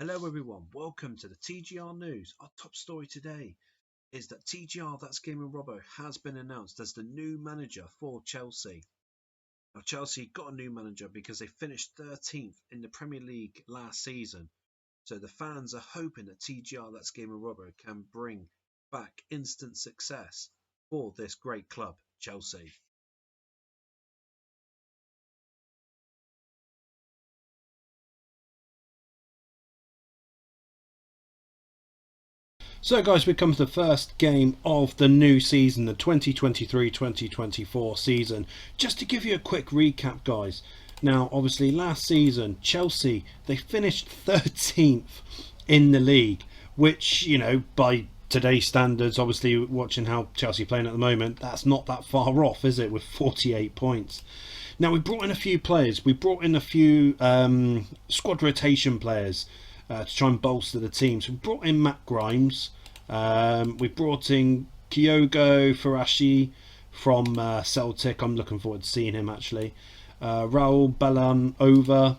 Hello everyone, welcome to the TGR News. Our top story today is that TGR, that's Gaming Robo, has been announced as the new manager for Chelsea. Now Chelsea got a new manager because they finished 13th in the Premier League last season. So the fans are hoping that TGR, that's Gaming Robo, can bring back instant success for this great club, Chelsea. So guys, we come to the first game of the new season, the 2023-2024 season. Just to give you a quick recap, guys. Now, obviously last season, Chelsea, they finished 13th in the league, which, you know, by today's standards, obviously watching how Chelsea are playing at the moment, that's not that far off, is it, with 48 points. Now, we brought in a few players. We brought in a few squad rotation players to try and bolster the team. So we brought in Matt Grimes. We brought in Kyogo Farashi from Celtic. I'm looking forward to seeing him actually. Raul Balan over.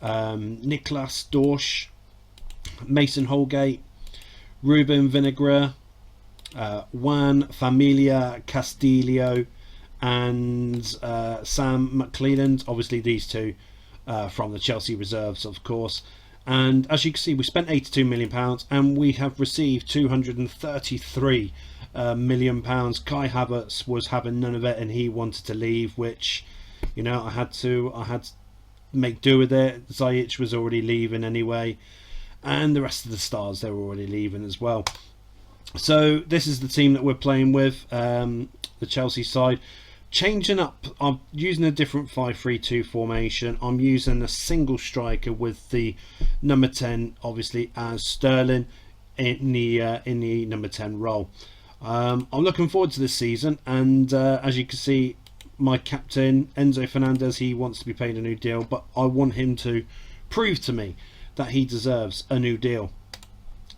Niklas Dorsch. Mason Holgate. Ruben Vinagre. Juan Familia Castillo. And Sam McClelland. Obviously these two from the Chelsea reserves, of course. And as you can see, we spent £82 million and we have received £233 million. Kai Havertz was having none of it and he wanted to leave, which, you know, I had to make do with it. Ziyech was already leaving anyway, and the rest of the stars, they were already leaving as well. So this is the team that we're playing with, the Chelsea side. Changing up, I'm using a different 5-3-2 formation. I'm using a single striker with the number 10, obviously, as Sterling in the number 10 role. I'm looking forward to this season, and as you can see, my captain Enzo Fernandez, he wants to be paid a new deal, but I want him to prove to me that he deserves a new deal.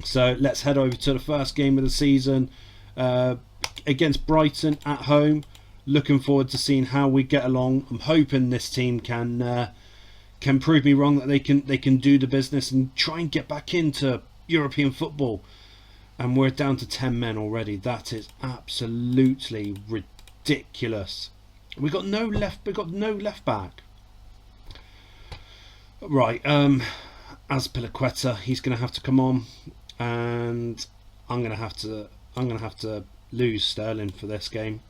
So let's head over to the first game of the season against Brighton at home. Looking forward to seeing how we get along. I'm hoping this team can prove me wrong, that they can do the business and try and get back into European football. And we're down to 10 men already. That is absolutely ridiculous. We got no left back. Right, Azpilicueta, he's going to have to come on, and I'm going to have to lose Sterling for this game.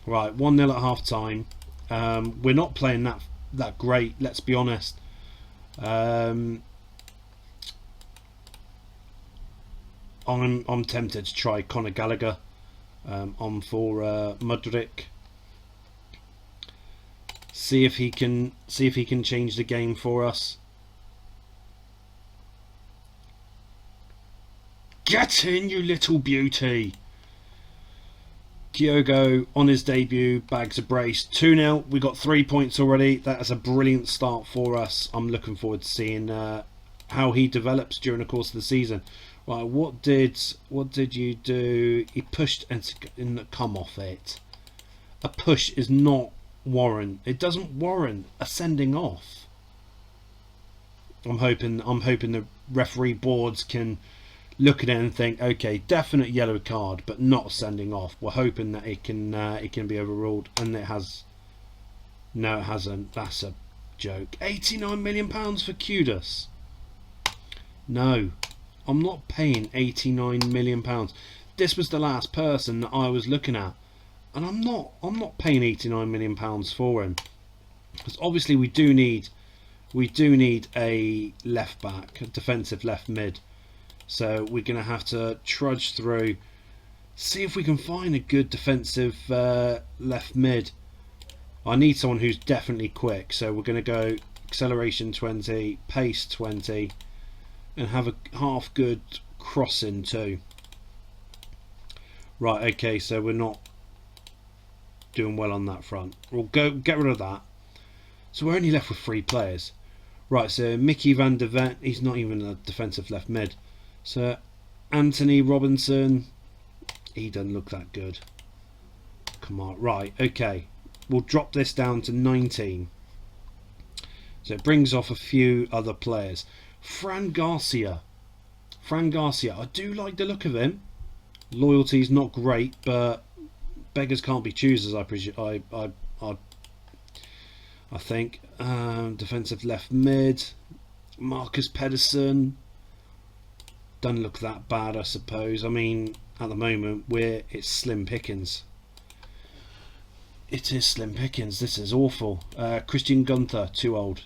Right, 1-0 at half time. We're not playing that great, let's be honest. I'm tempted to try Conor Gallagher on for Mudryk. See if he can change the game for us. Get in, you little beauty. Kyogo on his debut bags a brace. 2-0. We got 3 points already. That is a brilliant start for us. I'm looking forward to seeing how he develops during the course of the season. Right, what did you do? He pushed and come off it. A push is not warrant. It doesn't warrant a sending off. I'm hoping the referee boards can look at it and think, okay, definite yellow card, but not sending off. We're hoping that it can be overruled, and it has. No, it hasn't. That's a joke. £89 million for Kudus. No, I'm not paying £89 million. This was the last person that I was looking at, and I'm not paying £89 million for him, because obviously we do need a left back, a defensive left mid. So we're going to have to trudge through, see if we can find a good defensive left mid. I need someone who's definitely quick, so we're going to go acceleration 20, pace 20, and have a half good crossing too. Right, okay, so we're not doing well on that front. We'll get rid of that. So we're only left with 3 players. Right, so Mickey van der Ven, he's not even a defensive left mid. So Anthony Robinson, he doesn't look that good. Come on, right, okay. We'll drop this down to 19. So it brings off a few other players. Fran Garcia. I do like the look of him. Loyalty's not great, but beggars can't be choosers. I think defensive left mid. Marcus Pedersen doesn't look that bad, I suppose. I mean, at the moment it's slim pickings. It is slim pickings. This is awful. Christian Gunther, too old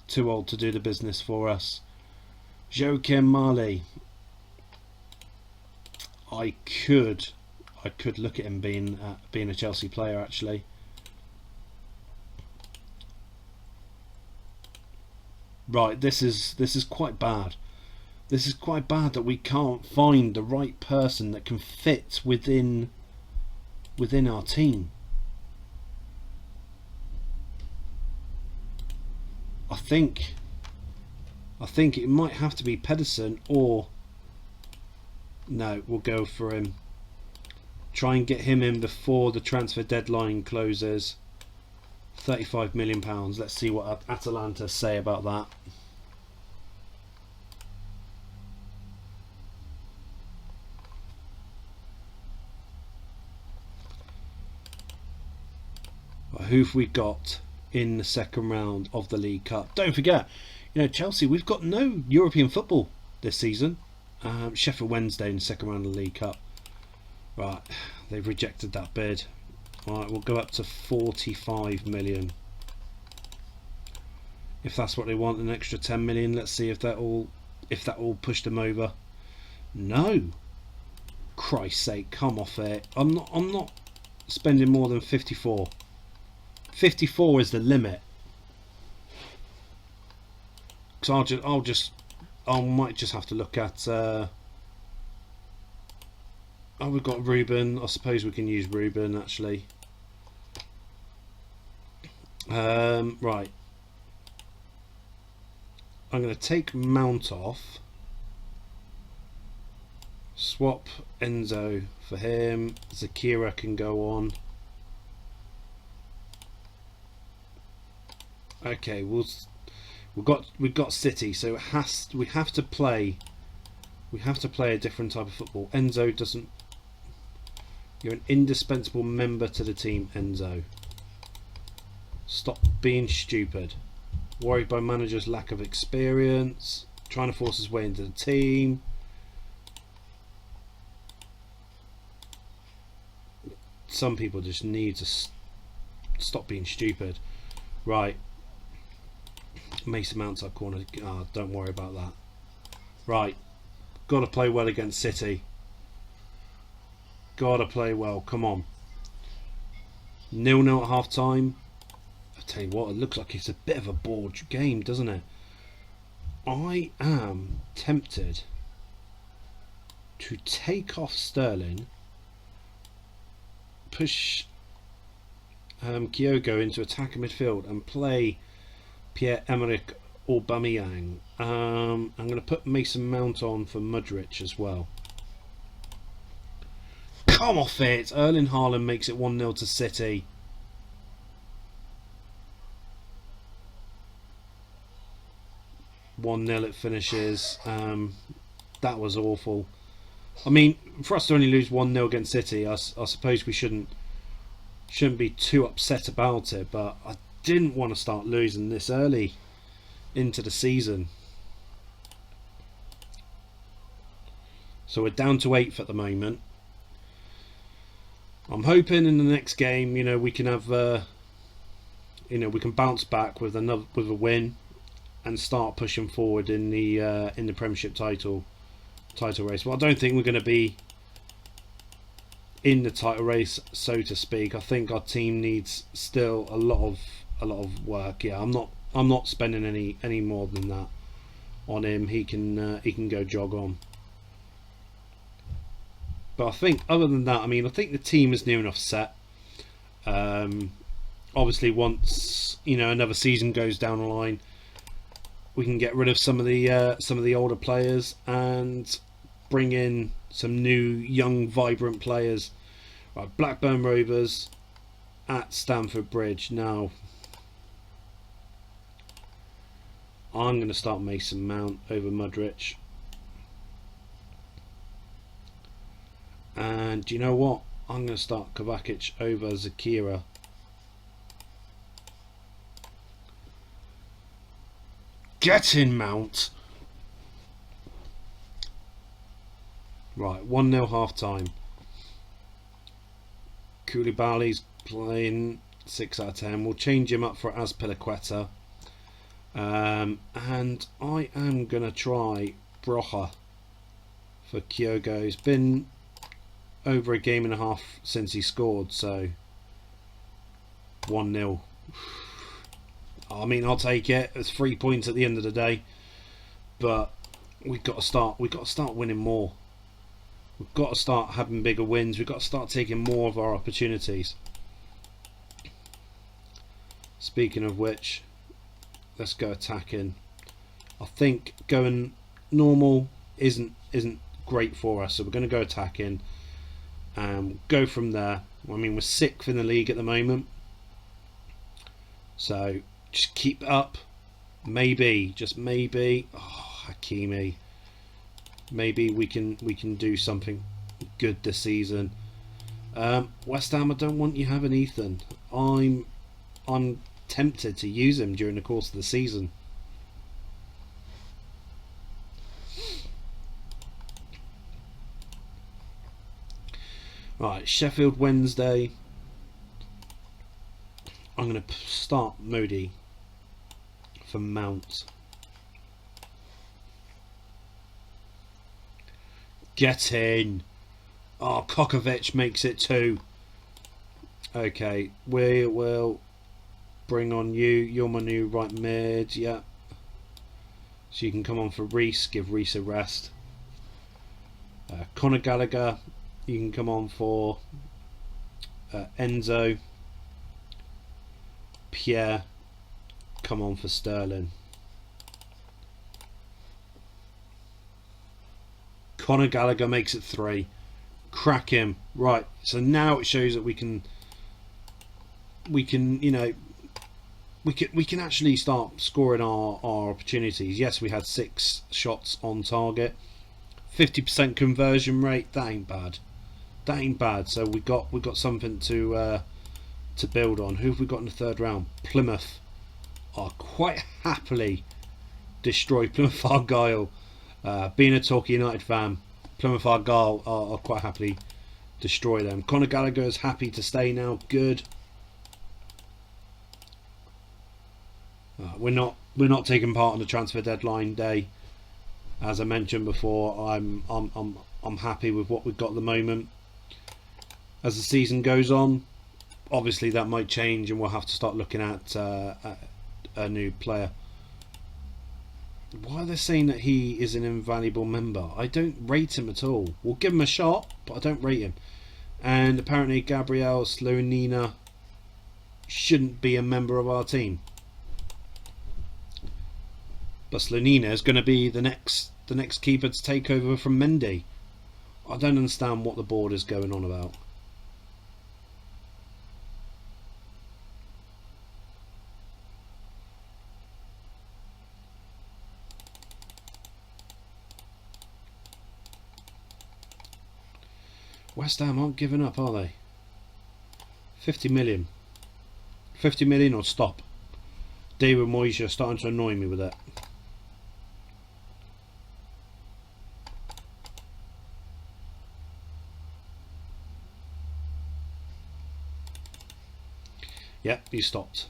to do the business for us. Joachim Marley. I could look at him being a Chelsea player actually. Right, this is quite bad. This is quite bad that we can't find the right person that can fit within our team. I think it might have to be Pedersen, or no, we'll go for him. Try and get him in before the transfer deadline closes. £35 million. Let's see what Atalanta say about that. Who've we got in the second round of the League Cup? Don't forget, Chelsea, we've got no European football this season. Sheffield Wednesday in the second round of the League Cup. Right, they've rejected that bid. Right, we'll go up to 45 million. If that's what they want, an extra 10 million. Let's see if that all pushed them over. No, Christ's sake, come off it. I'm not spending more than 54. 54 is the limit. Because I might just have to look at. We've got Ruben. I suppose we can use Ruben actually. Right. I'm going to take Mount off. Swap Enzo for him. Zakira can go on. Okay, we've got City, so we have to play a different type of football. Enzo doesn't. You're an indispensable member to the team, Enzo. Stop being stupid. Worried by manager's lack of experience. Trying to force his way into the team. Some people just need to stop being stupid. Right. Mason Mount's up corner. Don't worry about that. Right. Got to play well against City. Got to play well. Come on. 0-0 at half time. I tell you what, it looks like it's a bit of a bored game, doesn't it? I am tempted to take off Sterling, push Kyogo into attacking midfield and play Pierre-Emerick Aubameyang. I'm going to put Mason Mount on for Mudryk as well. Come off it! Erling Haaland makes it 1-0 to City. It finishes. That was awful. I mean, for us to only lose 1-0 against City, I suppose we shouldn't be too upset about it, but I didn't want to start losing this early into the season. So we're down to 8th at the moment. I'm hoping in the next game, we can have, we can bounce back with a win and start pushing forward in the Premiership title race. Well, I don't think we're going to be in the title race, so to speak. I think our team needs still a lot of work. Yeah, I'm not spending any more than that on him. He can go jog on. But I think other than that, I think the team is near enough set. Obviously, once another season goes down the line, we can get rid of some of the older players and bring in some new, young, vibrant players. Right, Blackburn Rovers at Stamford Bridge. Now, I'm going to start Mason Mount over Mudrich. And do you know what? I'm going to start Kovacic over Zakira. Get in, Mount! Right, 1-0 half time. Koulibaly's playing 6 out of 10. We'll change him up for Azpilicueta. And I am going to try Brocha for Kyogo. It's been over a game and a half since he scored, so 1-0. I mean, I'll take it. It's 3 points at the end of the day, but we've got to start winning more. We've got to start having bigger wins. We've got to start taking more of our opportunities. Speaking of which, let's go attacking. I think going normal isn't great for us, so we're going to go attacking and go from there. I mean, we're 6th in the league at the moment, so just keep it up. Maybe, just maybe, Hakimi, maybe we can do something good this season. West Ham, I don't want you having Ethan. I'm tempted to use him during the course of the season. Right, Sheffield Wednesday. I'm going to start Modi for Mount. Get in. Oh, Kokovic makes it 2. Okay, we will bring on you. You're my new right mid. Yeah. So you can come on for Reece. Give Reece a rest. Conor Gallagher, you can come on for Enzo. Pierre, come on for Sterling. Conor Gallagher makes it 3. Crack him. Right, so now it shows that we can you know, we can actually start scoring our opportunities. Yes, we had 6 shots on target, 50% conversion rate. That ain't bad. That ain't bad. So we got something to build on. Who have we got in the 3rd round? Plymouth. I'll quite happily destroy Plymouth Argyle. Being a Torquay United fan, Plymouth Argyle, I'll quite happily destroy them. Conor Gallagher is happy to stay now. Good. We're not taking part in the transfer deadline day. As I mentioned before, I'm happy with what we've got at the moment. As the season goes on, obviously that might change, and we'll have to start looking at a new player. Why are they saying that he is an invaluable member? I don't rate him at all. We'll give him a shot, but I don't rate him. And apparently Gabriel Slonina shouldn't be a member of our team. But Slonina is going to be the next keeper to take over from Mendy. I don't understand what the board is going on about. West Ham aren't giving up, are they? 50 million. 50 million or stop. David Moyes, you're starting to annoy me with that. Yep, he stopped.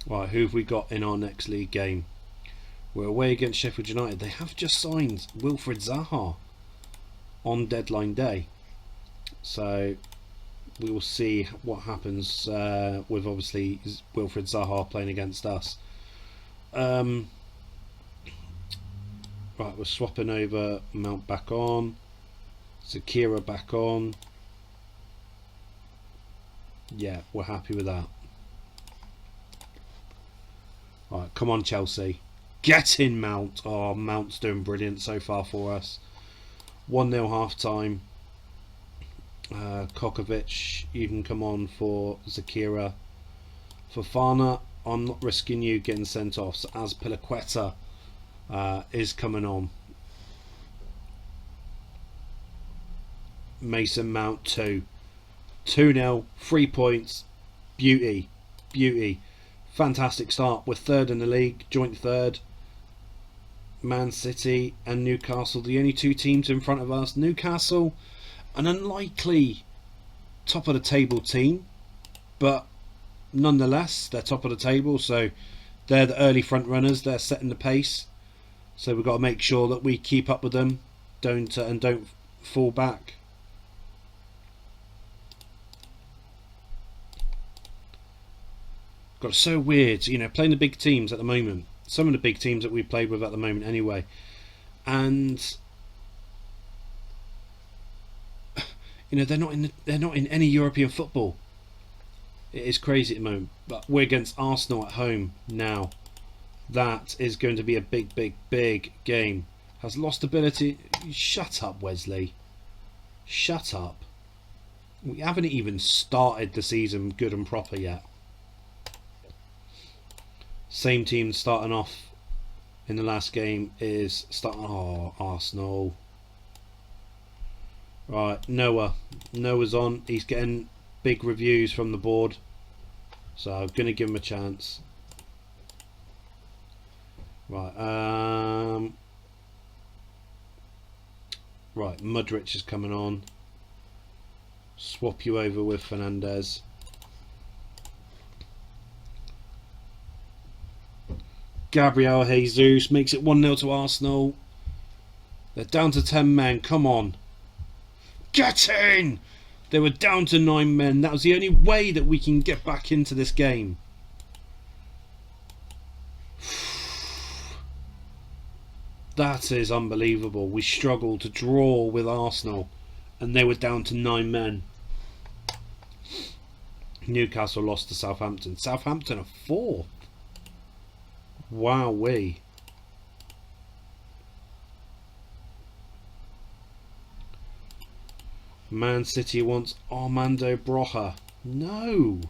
Right, who have we got in our next league game? We're away against Sheffield United. They have just signed Wilfried Zaha on deadline day, so we will see what happens with obviously Wilfried Zaha playing against us. Right, we're swapping over Mount back on, Zakira back on. Yeah, we're happy with that. Right, come on Chelsea. Get in, Mount. Oh, Mount's doing brilliant so far for us. 1-0 half time. Kokovic, you can come on for Zakira. Fofana, I'm not risking you getting sent off. So as Pilaqueta is coming on. Mason Mount 2-0, 3 points. Beauty. Fantastic start. We're third in the league, joint third. Man City and Newcastle, the only two teams in front of us. Newcastle, an unlikely top of the table team, but nonetheless they're top of the table, so they're the early front runners. They're setting the pace, so we've got to make sure that we keep up with them, don't fall back. God, it's so weird, playing the big teams at the moment. Some of the big teams that we played with at the moment, anyway, and they're not in any European football. It is crazy at the moment. But we're against Arsenal at home now. That is going to be a big game. Has lost ability. Shut up, Wesley. Shut up. We haven't even started the season good and proper yet. Same team starting off in the last game is starting. Oh, Arsenal. Right, Noah's on. He's getting big reviews from the board, so I'm gonna give him a chance. Right, right, Mudrich is coming on. Swap you over with Fernandez. Gabriel Jesus makes it 1-0 to Arsenal. They're down to 10 men. Come on. Get in! They were down to 9 men. That was the only way that we can get back into this game. That is unbelievable. We struggled to draw with Arsenal and they were down to 9 men. Newcastle lost to Southampton. Southampton are 4th. Wowee. Man City wants Armando Broja. No.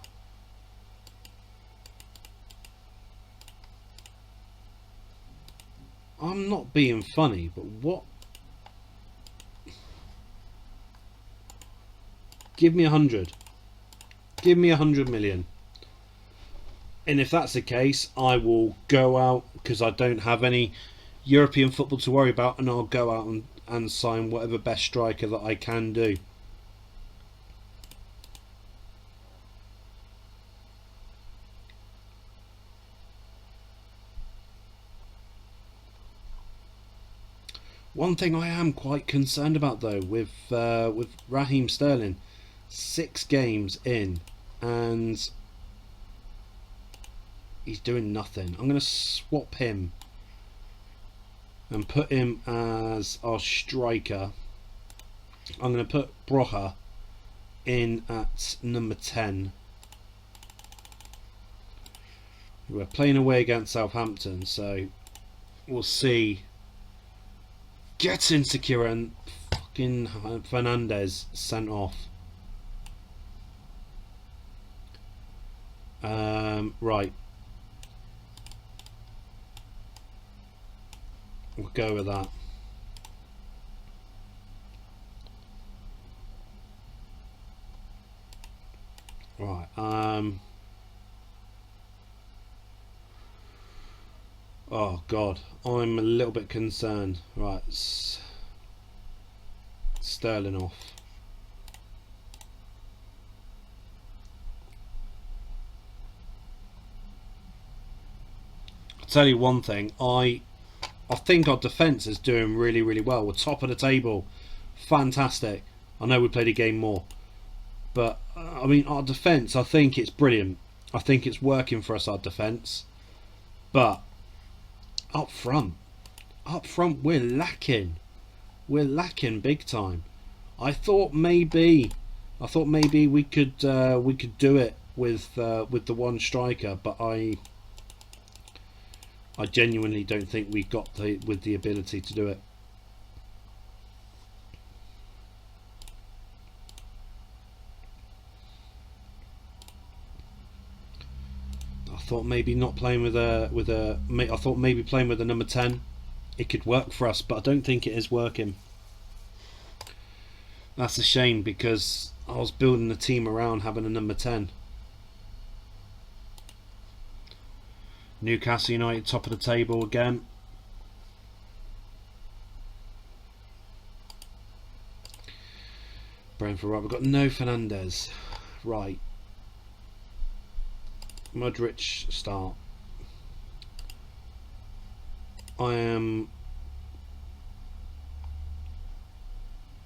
I'm not being funny, but what? Give me 100. Give me 100 million. And if that's the case, I will go out, because I don't have any European football to worry about, and I'll go out and sign whatever best striker that I can do. One thing I am quite concerned about, though, with Raheem Sterling, 6 games in, and he's doing nothing. I'm going to swap him and put him as our striker. I'm going to put Broja in at number 10. We're playing away against Southampton, so we'll see. Get insecure, and fucking Fernandez sent off. Right. We'll go with that. Right. Oh God, I'm a little bit concerned. Right. Sterling off. I'll tell you one thing. I think our defence is doing really well. We're top of the table. Fantastic. I know we played a game more. But, I mean, our defence, I think it's brilliant. I think it's working for us, our defence. But, up front, we're lacking. We're lacking big time. I thought maybe we could do it with the one striker, but I genuinely don't think we got the ability to do it. thought maybe not playing with I thought maybe playing with a number 10, it could work for us, but I don't think it is working. That's a shame, because I was building the team around having a number 10. Newcastle United top of the table again. Brentford, right, we've got no Fernandes. Right. Modric start. I am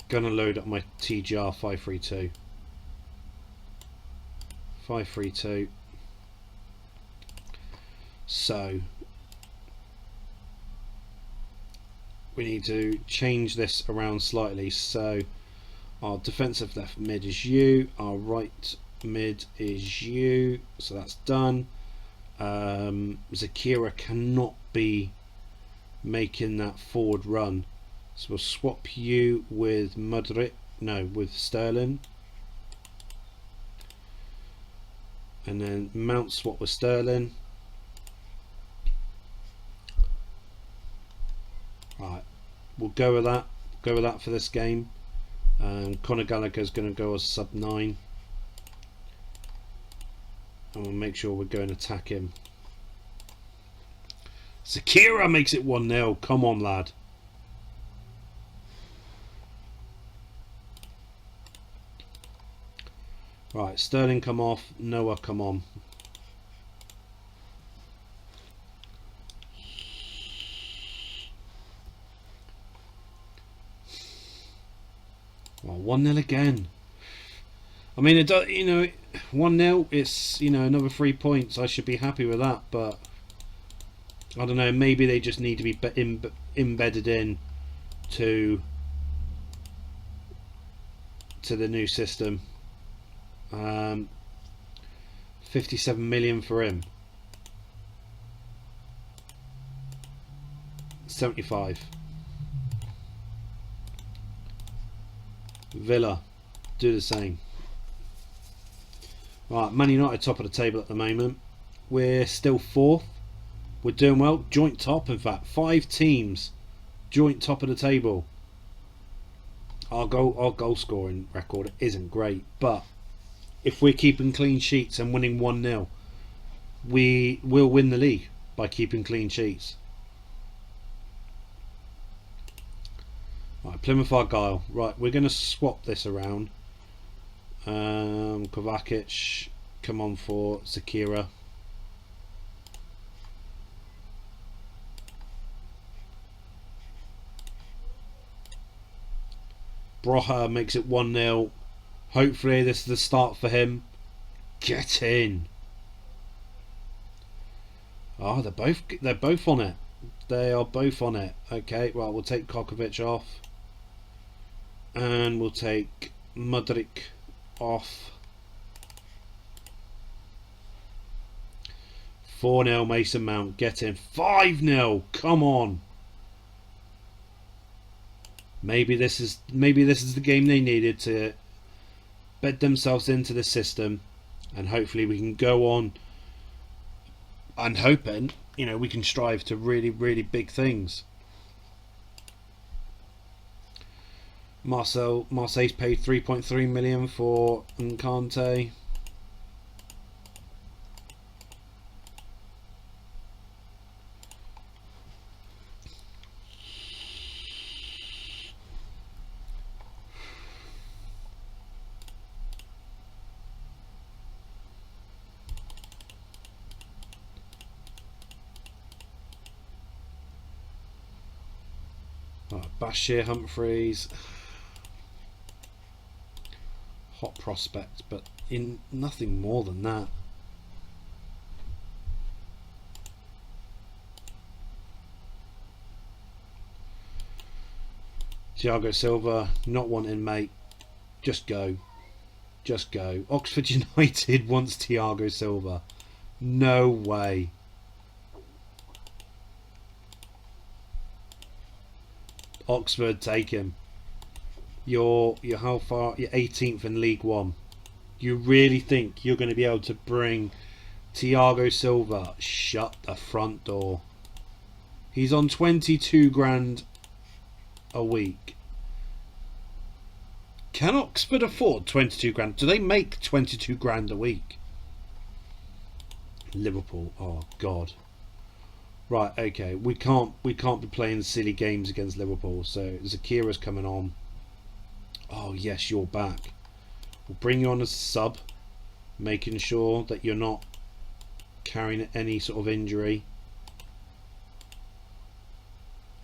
going to load up my TGR 532. 532. So we need to change this around slightly. So our defensive left mid is you, our right mid is you, so that's done. Zakira cannot be making that forward run, so we'll swap you with with Sterling, and then Mount swap with Sterling. Right, we'll go with that. Go with that for this game. Conor Gallagher's going to go as sub 9, and we'll make sure we're going to attack him. Zakira makes it 1-0. Come on, lad. Right, Sterling come off. Noah come on. Well, 1-0 again. I mean, it does, 1-0. It's, another 3 points. I should be happy with that, but I don't know. Maybe they just need to be embedded in to the new system. 57 million for him. 75. Villa, do the same. Right, Man United top of the table at the moment. We're still 4th. We're doing well. Joint top, in fact. 5 teams. Joint top of the table. Our goal scoring record isn't great, but if we're keeping clean sheets and winning 1-0, we will win the league by keeping clean sheets. Right, Plymouth Argyle. Right, we're going to swap this around. Kovacic, come on for Zakira. Broha makes it 1-0. Hopefully this is the start for him. Get in. Oh, they're both on it. They are both on it. Okay, well, we'll take Kovacic off. And we'll take Modric off. 4-0 Mason Mount. Get in. 5-0. Come on. Maybe this is the game they needed to bed themselves into the system, and hopefully we can go on and hoping, we can strive to really, really big things. Marseille's paid 3.3 million for Nkante. Bashir Humphreys, hot prospect, but in nothing more than that. Thiago Silva, not wanting, mate. Just go. Just go. Oxford United wants Thiago Silva. No way. Oxford, take him. You're how far? You're 18th in League One. You really think you're going to be able to bring Thiago Silva, shut the front door. He's on 22 grand a week. Can Oxford afford 22 grand? Do they make 22 grand a week? Liverpool, oh God. Right, okay, we can't be playing silly games against Liverpool. So Zakira's coming on. Oh yes, you're back. We'll bring you on as a sub, making sure that you're not carrying any sort of injury.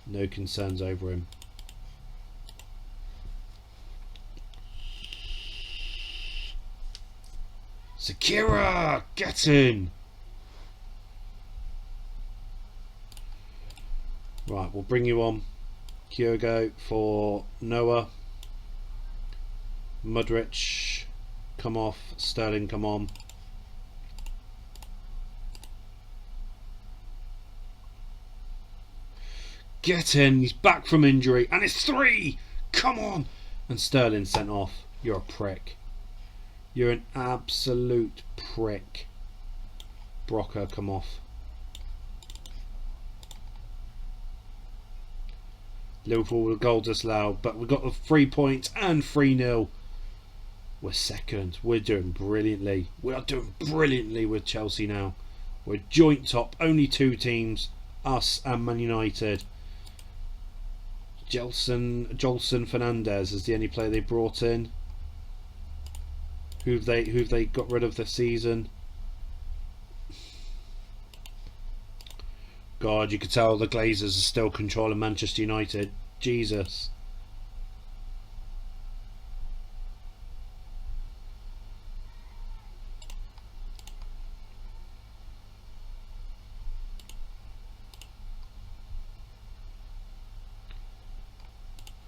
No concerns over him. Zakira, get in! Right, we'll bring you on. Kyogo for Noah. Mudrich, come off. Sterling, come on. Get in. He's back from injury. And it's 3! Come on! And Sterling sent off. You're a prick. You're an absolute prick. Brocker, come off. Liverpool with a goal disallowed, but we've got the 3 points and 3-0. We're second. We're doing brilliantly. We are doing brilliantly with Chelsea now. We're joint top. Only 2 teams, us and Man United. Jolson Fernandez is the only player they brought in. Who've they got rid of this season? God, you could tell the Glazers are still controlling Manchester United. Jesus.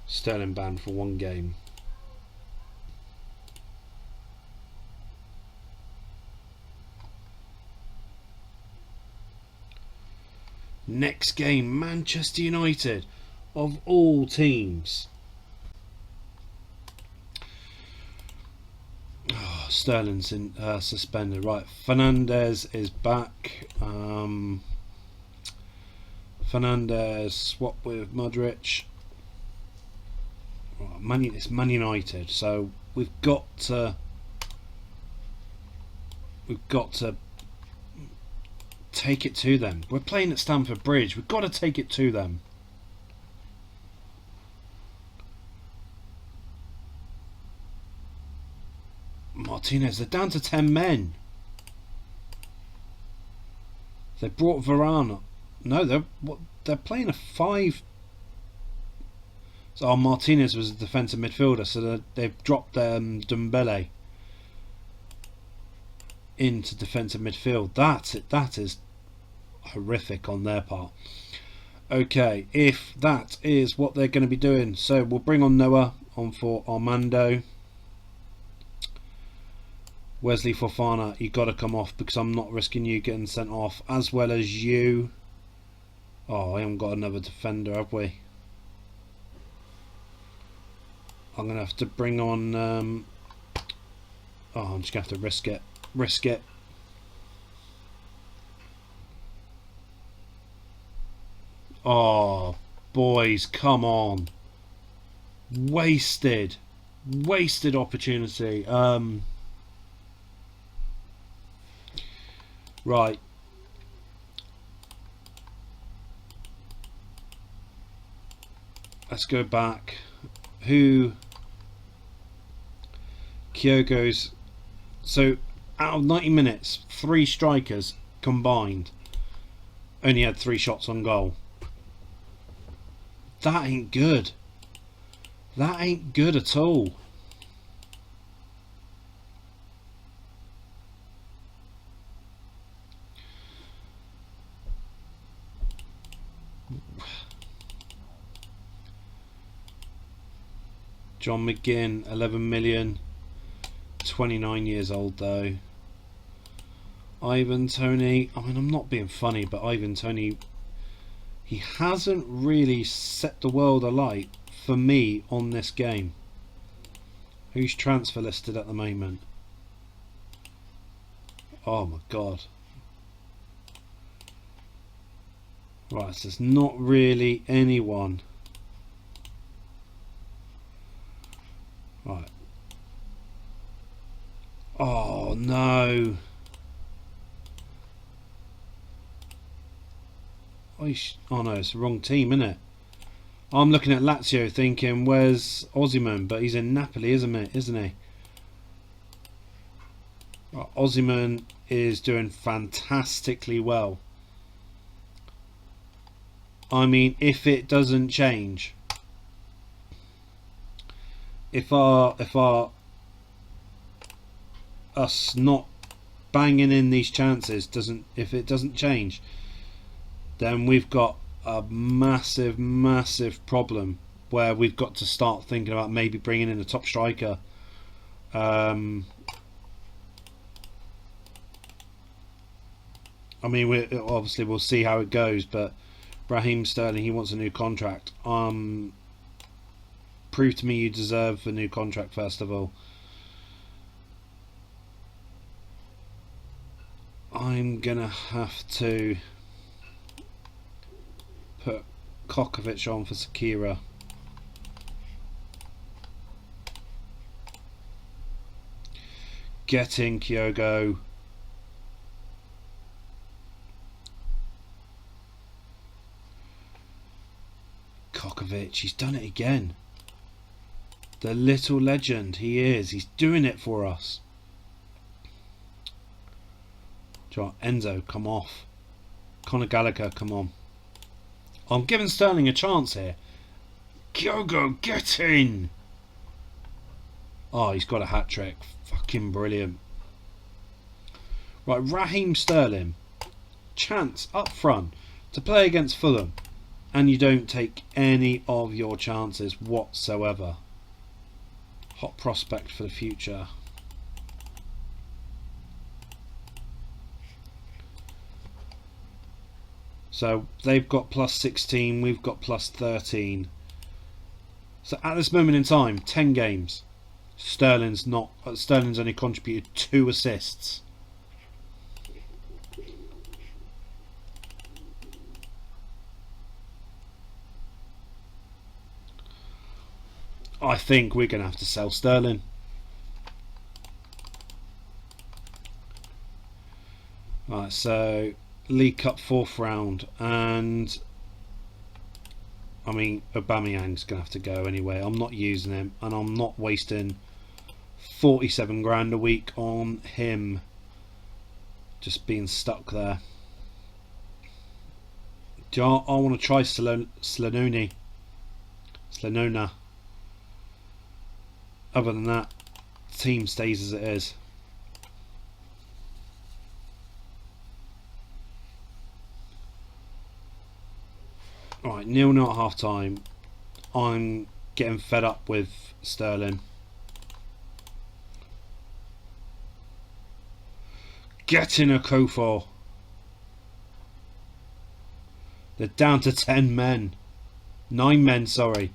Sterling banned for 1 game. Next game, Manchester United, of all teams. Oh, Sterling's suspended. Right, Fernandez is back. Fernandez swap with Mudrich. Right, it's Man United, so we've got to take it to them. We're playing at Stamford Bridge. We've got to take it to them. Martinez, they're down to 10 men. They brought Varane. No, they're playing a 5. So Martinez was a defensive midfielder, so they've dropped Dembele into defensive midfield. That is horrific on their part. Okay, if that is what they're going to be doing, so we'll bring on Noah on for Armando. Wesley Fofana, you got to come off because I'm not risking you getting sent off, as well as you. Oh, I haven't got another defender, have we? I'm going to have to bring on... I'm just going to have to risk it. Risk it. Oh, boys, come on. Wasted opportunity. Right. Let's go back. Kyogo's. So out of 90 minutes, 3 strikers combined only had 3 shots on goal. That ain't good. That ain't good at all. John McGinn, 11 million, 29 years old though. Ivan Toney, I mean, I'm not being funny, but Ivan Toney, he hasn't really set the world alight for me on this game. Who's transfer listed at the moment? Oh my god. Right, so there's not really anyone. Right. Oh no. Oh no, it's the wrong team, isn't it? I'm looking at Lazio thinking, where's Osimhen? But he's in Napoli, isn't he? Right, Osimhen is doing fantastically well. I mean, if it doesn't change, if us not banging in these chances if it doesn't change, then we've got a massive problem where we've got to start thinking about maybe bringing in a top striker. I mean, we'll see how it goes, but Raheem Sterling, he wants a new contract. Prove to me you deserve a new contract first of all. I'm gonna have to put Kokovic on for Sakira. Get in, Kyogo. Kokovic, he's done it again. The little legend he is. He's doing it for us. Enzo, come off. Conor Gallagher, come on. I'm giving Sterling a chance here. Kyogo, get in! Oh, he's got a hat-trick. Fucking brilliant. Right, Raheem Sterling. Chance up front to play against Fulham. And you don't take any of your chances whatsoever. Hot prospect for the future. So they've got plus 16, we've got plus 13. So at this moment in time, 10 games. Sterling's only contributed 2 assists. I think we're going to have to sell Sterling. Right, so League Cup 4th round, and I mean Aubameyang's going to have to go anyway. I'm not using him, and I'm not wasting 47 grand a week on him just being stuck there. I want to try Slanona. Other than that, the team stays as it is. Alright, 0-0 at half time. I'm getting fed up with Sterling. Get in a Kofor. They're down to 10 men. 9 men, sorry.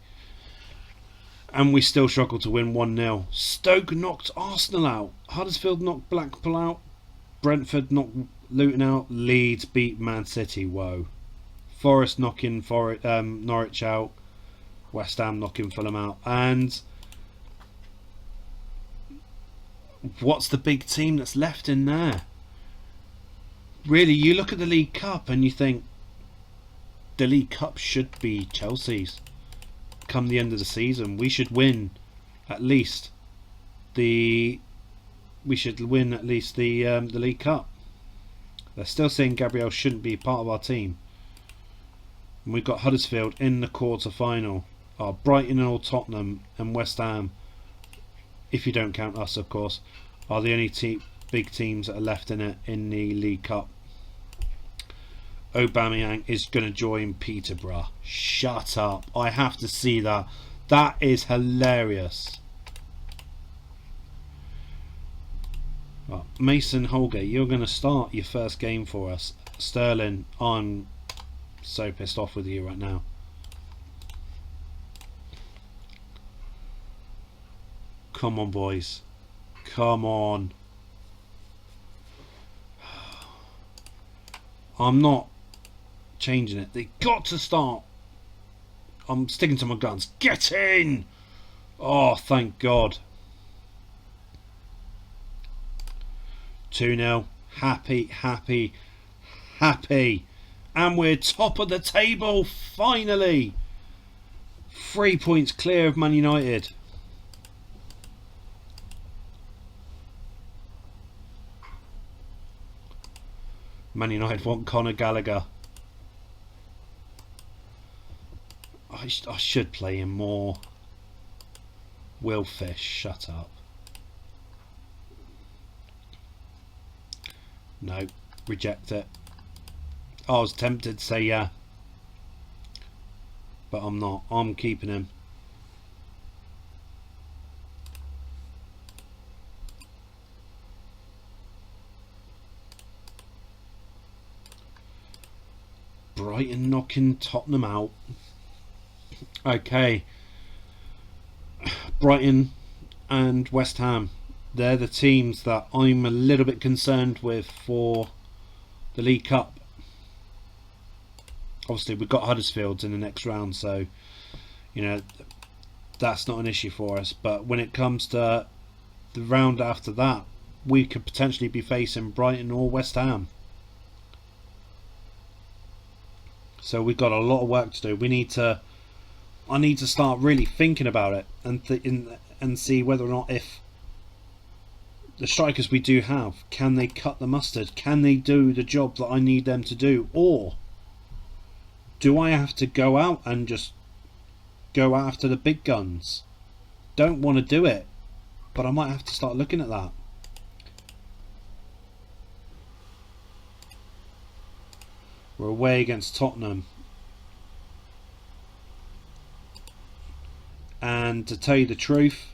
And we still struggle to win 1-0. Stoke knocked Arsenal out. Huddersfield knocked Blackpool out. Brentford knocked Luton out. Leeds beat Man City. Whoa. Forest knocking Norwich out. West Ham knocking Fulham out. And what's the big team that's left in there? Really, you look at the League Cup and you think the League Cup should be Chelsea's. Come the end of the season, we should win at least the League Cup. They're still saying Gabriel shouldn't be part of our team. And we've got Huddersfield in the quarter final. Brighton and Tottenham and West Ham, if you don't count us of course, are the only big teams that are left in it in the League Cup. Aubameyang is going to join Peterborough. Shut up. I have to see that. That is hilarious. Right, Mason Holgate, you're going to start your first game for us. Sterling, I'm so pissed off with you right now. Come on, boys. Come on. changing it. They got to start. I'm sticking to my guns. Get in! Oh, thank God. 2-0. Happy, happy, happy. And we're top of the table, finally. 3 points clear of Man United. Man United want Conor Gallagher. I should play him more. Will Fish, shut up. No, reject it. I was tempted to say yeah, but I'm not. I'm keeping him. Brighton knocking Tottenham out. Okay. Brighton and West Ham. They're the teams that I'm a little bit concerned with for the League Cup. Obviously, we've got Huddersfield in the next round, so you know that's not an issue for us. But when it comes to the round after that, we could potentially be facing Brighton or West Ham. So we've got a lot of work to do. I need to start really thinking about it and see whether or not if the strikers we do have, can they cut the mustard? Can they do the job that I need them to do? Or do I have to go out and just go after the big guns? Don't want to do it, but I might have to start looking at that. We're away against Tottenham. And to tell you the truth,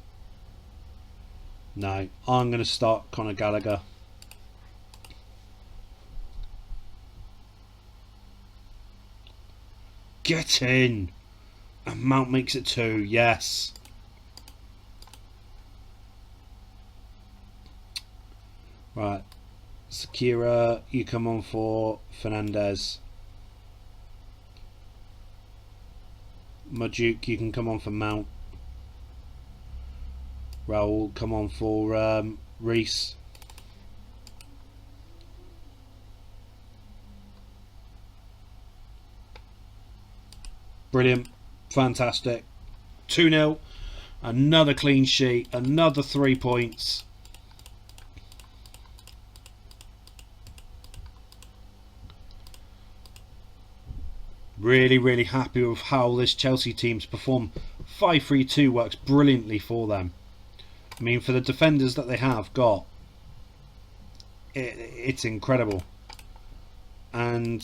no, I'm going to start Conor Gallagher. Get in! And Mount makes it 2, yes. Right. Sakira, you come on for Fernandez. Majuk, you can come on for Mount. Raul, come on for Reese. Brilliant. Fantastic. 2-0. Another clean sheet. Another 3 points. Really, really happy with how this Chelsea team's performed. 5-3-2 works brilliantly for them. I mean, for the defenders that they have got, it's incredible. And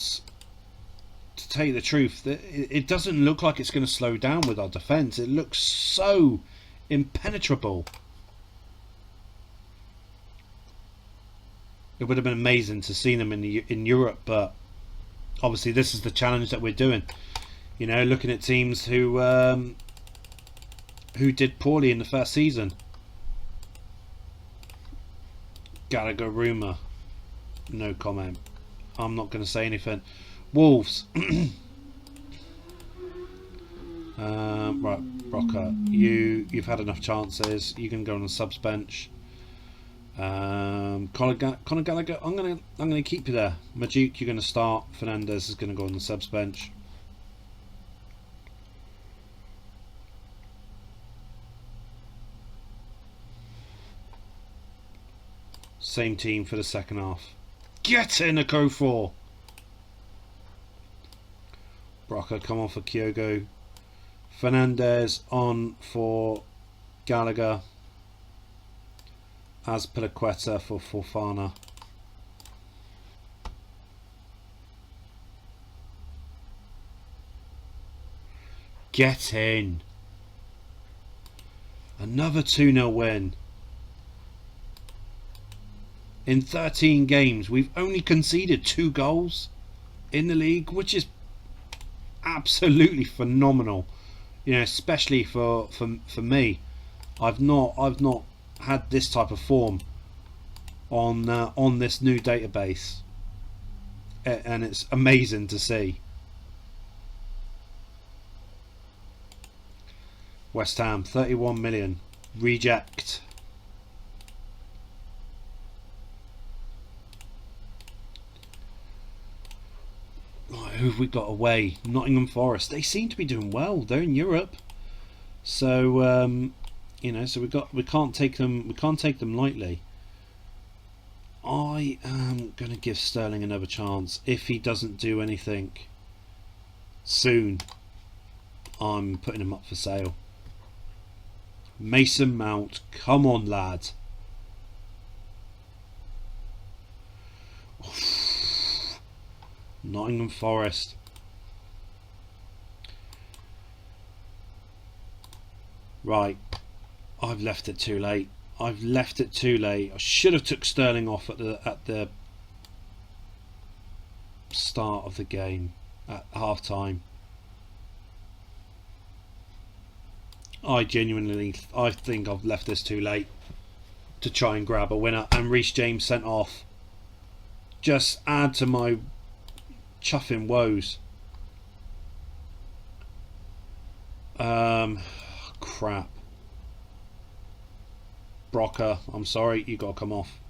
to tell you the truth, it doesn't look like it's going to slow down with our defence. It looks so impenetrable. It would have been amazing to see them in Europe, but obviously this is the challenge that we're doing. You know, looking at teams who did poorly in the first season. Gallagher rumour. No comment. I'm not going to say anything. Wolves. Right, Rocker. You've had enough chances. You can go on the subs bench. Conor Gallagher. I'm gonna keep you there. Majuk, you're going to start. Fernandez is going to go on the subs bench. Same team for the second half. Get in a Kofor. Brocker, come on for Kyogo. Fernandez on for Gallagher. Azpilicueta for Fofana. Get in. Another 2-0 win. In 13 games, we've only conceded 2 goals in the league, which is absolutely phenomenal. You know, especially for me. I've not had this type of form on this new database, and it's amazing to see. West Ham, 31 million. Reject. Right, who have we got away? Nottingham Forest. They seem to be doing well. They're in Europe, so you know. So we can't take them. We can't take them lightly. I am going to give Sterling another chance. If he doesn't do anything soon, I'm putting him up for sale. Mason Mount, come on, lad. Nottingham Forest. Right, I've left it too late. I've left it too late. I should have took Sterling off at the start of the game, at half time. I think I've left this too late to try and grab a winner, and Reece James sent off. Just add to my chuffing woes. Crap. Brocker, I'm sorry, you gotta come off.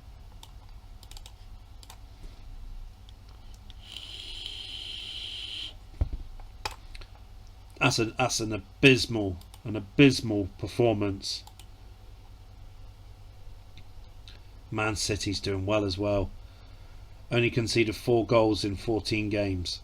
That's an abysmal performance. Man City's doing well as well. Only conceded 4 goals in 14 games.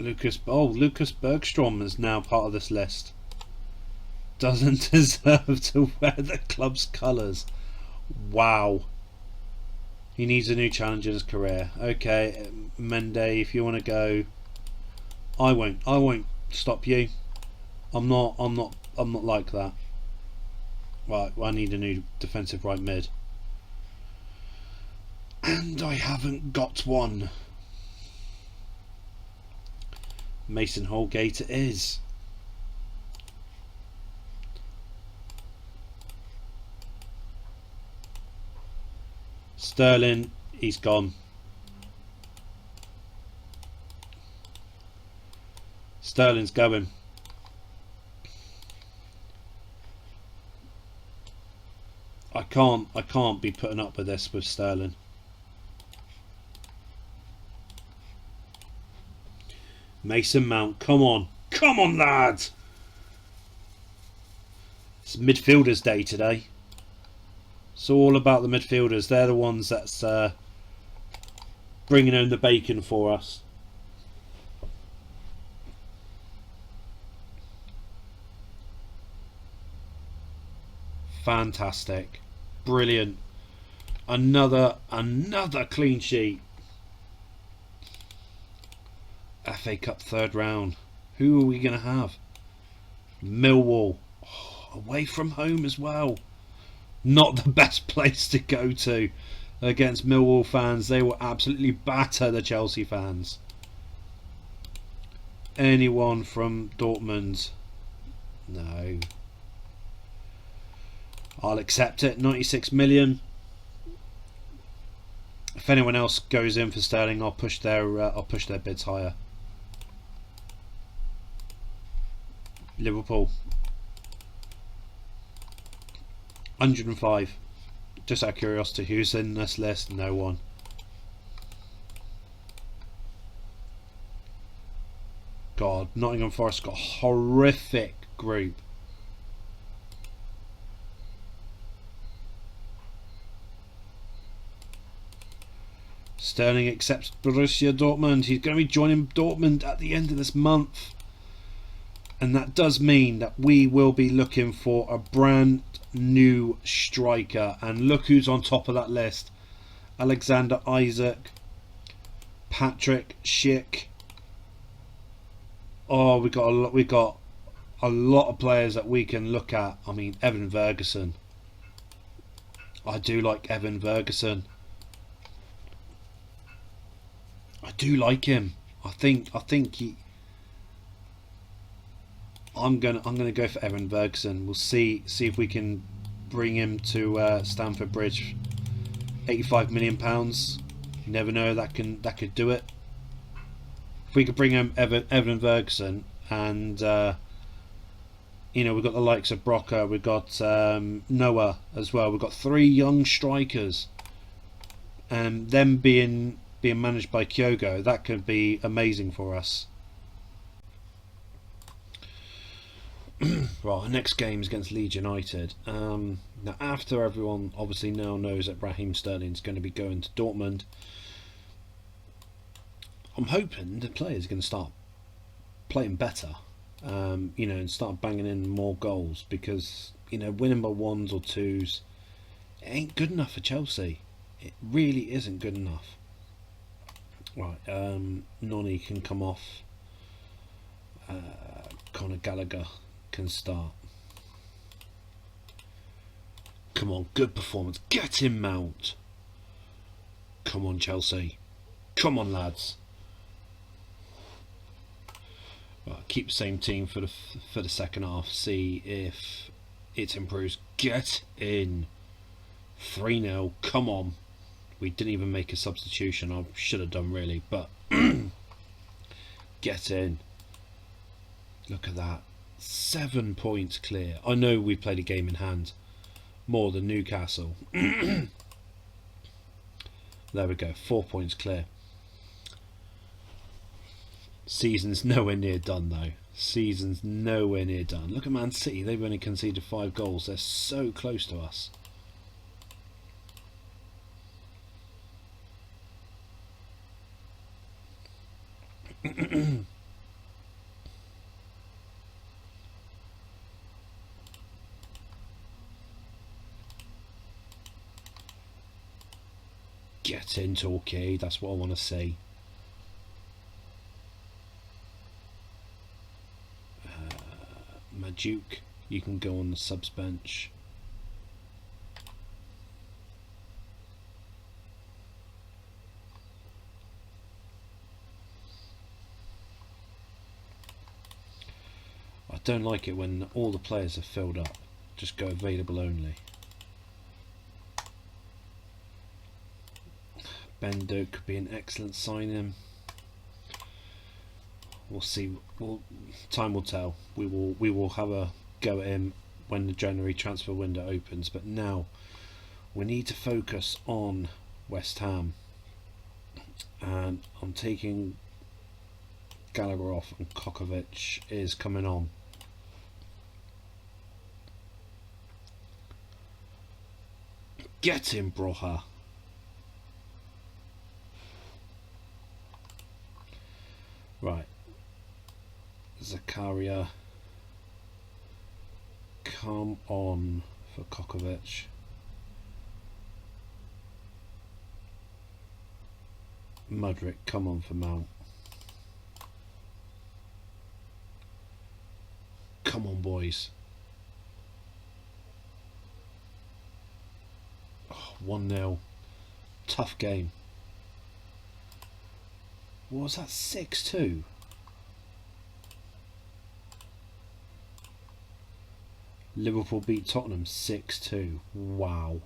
Lucas Bergstrom is now part of this list. Doesn't deserve to wear the club's colours. Wow. He needs a new challenge in his career. Okay, Mende, if you want to go, I won't stop you. I'm not like that. Right, I need a new defensive right mid. And I haven't got one. Mason Holgate it is. Sterling, he's gone. Sterling's going. I can't be putting up with this with Sterling. Mason Mount, come on, lads! It's midfielders' day today. It's all about the midfielders. They're the ones that's bringing home the bacon for us. Fantastic, brilliant. Another clean sheet. FA Cup third round. Who are we going to have? Millwall. Oh, away from home as well. Not the best place to go to against Millwall fans. They will absolutely batter the Chelsea fans. Anyone from Dortmund? No. I'll accept it. 96 million. If anyone else goes in for Sterling, I'll push their bids higher. Liverpool. 105. Just out of curiosity, who's in this list? No one. God, Nottingham Forest got a horrific group. Sterling accepts Borussia Dortmund. He's going to be joining Dortmund at the end of this month. And that does mean that we will be looking for a brand new striker. And look who's on top of that list. Alexander Isak. Patrick Schick. Oh, we got a lot of players that we can look at. I mean, Evan Ferguson. I do like Evan Ferguson. I do like him. I think I'm gonna go for Evan Bergson. We'll see if we can bring him to Stamford Bridge. £85 million. You never know, that could do it. If we could bring him Evan Bergson, and we've got the likes of Brocker, we've got Noah as well. We've got 3 young strikers, and them being managed by Kyogo, that could be amazing for us. Right, our next game is against Leeds United. Now, after everyone obviously now knows that Raheem Sterling is going to be going to Dortmund, I'm hoping the players are going to start playing better, and start banging in more goals, because winning by 1s or 2s, it ain't good enough for Chelsea. It really isn't good enough. Right, Noni can come off. Conor Gallagher can start. Come on, good performance. Get him, Mount. Come on, Chelsea. Come on, lads. Right, keep the same team for the second half. See if it improves. Get in. 3-0. Come on. We didn't even make a substitution. I should have done, really, but get in. Look at that. 7 points clear. I know we played a game in hand, more than Newcastle. There we go. 4 points clear. Season's nowhere near done, though. Season's nowhere near done. Look at Man City. They've only conceded 5 goals. They're so close to us. Get into okay, that's what I want to see. Majuk, you can go on the subs bench. I don't like it when all the players are filled up. Just go available only. Bendo could be an excellent signing. We'll see. Time will tell. We will have a go at him when the January transfer window opens. But now we need to focus on West Ham, and I'm taking Gallagher off, and Kokovic is coming on. Get him, Broha. Right, Zakaria, come on for Kokovic. Mudrick, come on for Mount. Come on, boys. 1-0. Tough game. What was that? 6-2? Liverpool beat Tottenham 6-2. Wow.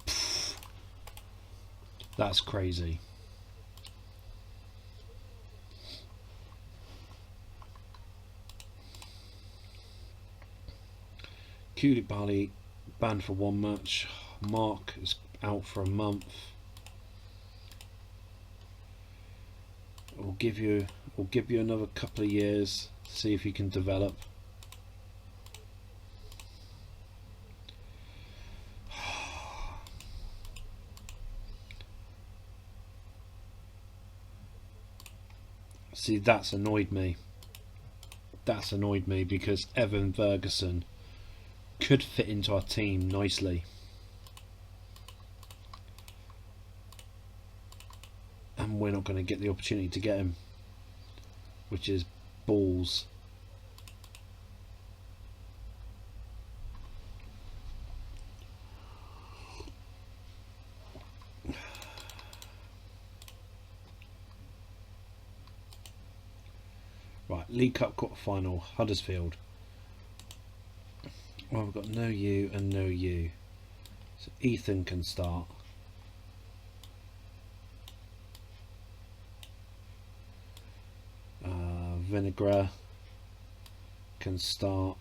Pfft. That's crazy. Koulibaly banned for 1 match. Mark is out for a month. We'll give you another couple of years, see if you can develop. See, that's annoyed me. That's annoyed me because Evan Ferguson could fit into our team nicely. And we're not going to get the opportunity to get him, which is balls. Right, League Cup quarter-final, Huddersfield. Well, we've got no you and no you. So Ethan can start. Vinegar can start.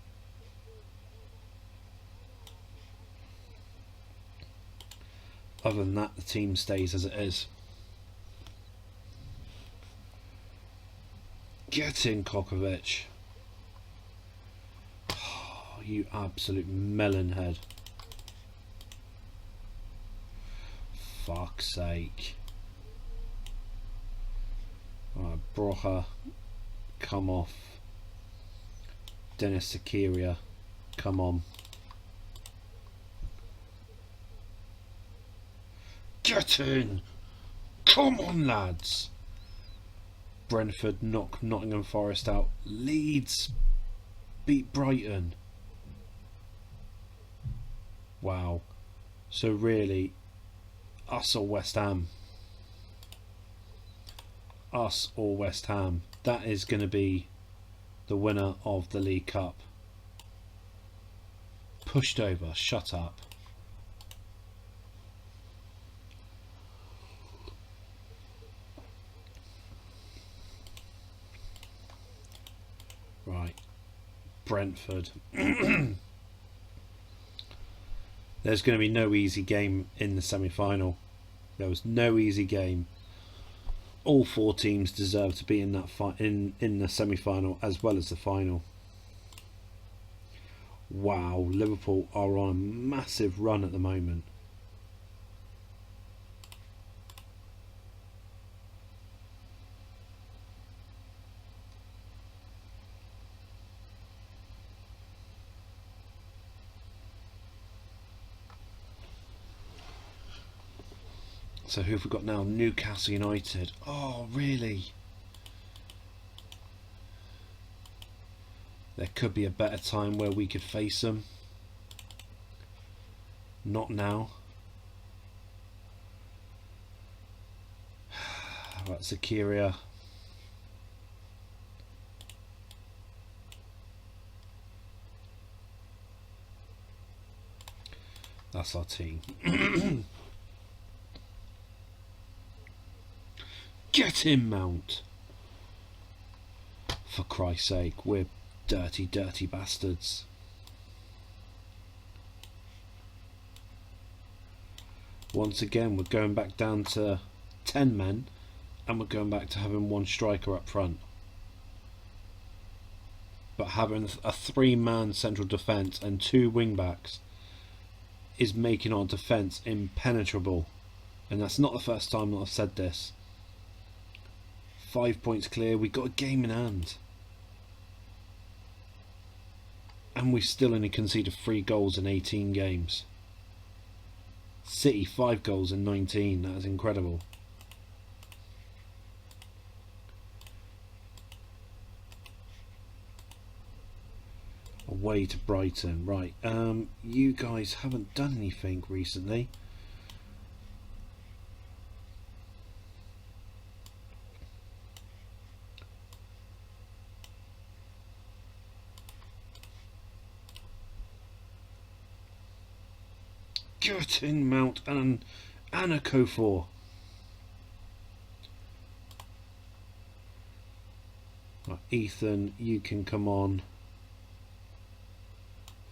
Other than that, the team stays as it is. Get in, Kokovic. Oh, you absolute melonhead. Fuck's sake. Alright, Broha, come off. Dennis Zakaria, come on. Get in! Come on, lads! Brentford knock Nottingham Forest out. Leeds beat Brighton. Wow. So really, us or West Ham? Us or West Ham? That is going to be the winner of the League Cup. Pushed over. Shut up. Right. Brentford. There's going to be no easy game in the semi-final. There was no easy game. All four teams deserve to be in that in the semi-final as well as the final. Wow, Liverpool are on a massive run at the moment. So who have we got now? Newcastle United. Oh, really? There could be a better time where we could face them. Not now. Right, Zakaria. That's our team. Get him, Mount. For Christ's sake, we're dirty, dirty bastards. Once again, we're going back down to 10 men, and we're going back to having one striker up front. But having a 3-man central defence and 2 wing-backs is making our defence impenetrable. And that's not the first time that I've said this. 5 points clear, we got a game in hand. And we still only conceded 3 goals in 18 games. City 5 goals in 19, that is incredible. Away to Brighton, right. You guys haven't done anything recently. Get in, Mount and Anna Kofor. Right, Ethan, you can come on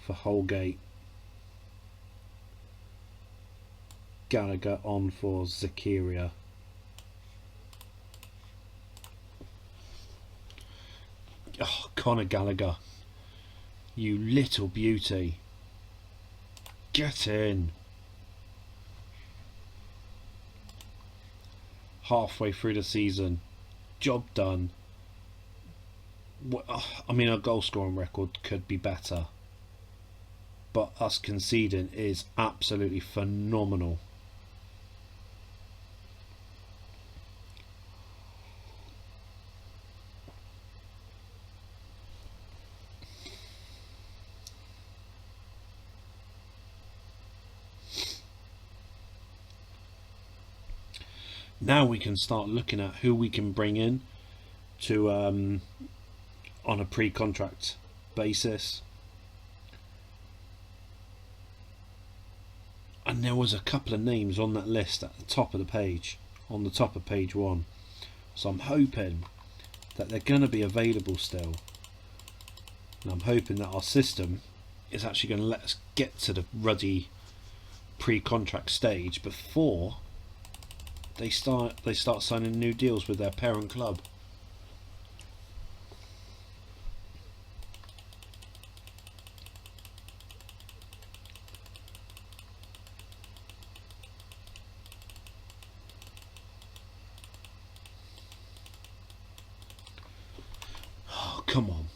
for Holgate. Gallagher on for Zakaria. Oh, Conor Gallagher, you little beauty. Get in. Halfway through the season, job done. I mean, our goal scoring record could be better, but us conceding is absolutely phenomenal. Now we can start looking at who we can bring in to on a pre-contract basis. And there was a couple of names on that list at the top of the page, on the top of page 1. So I'm hoping that they're going to be available still. And I'm hoping that our system is actually going to let us get to the ruddy pre-contract stage before they start signing new deals with their parent club. Oh, come on.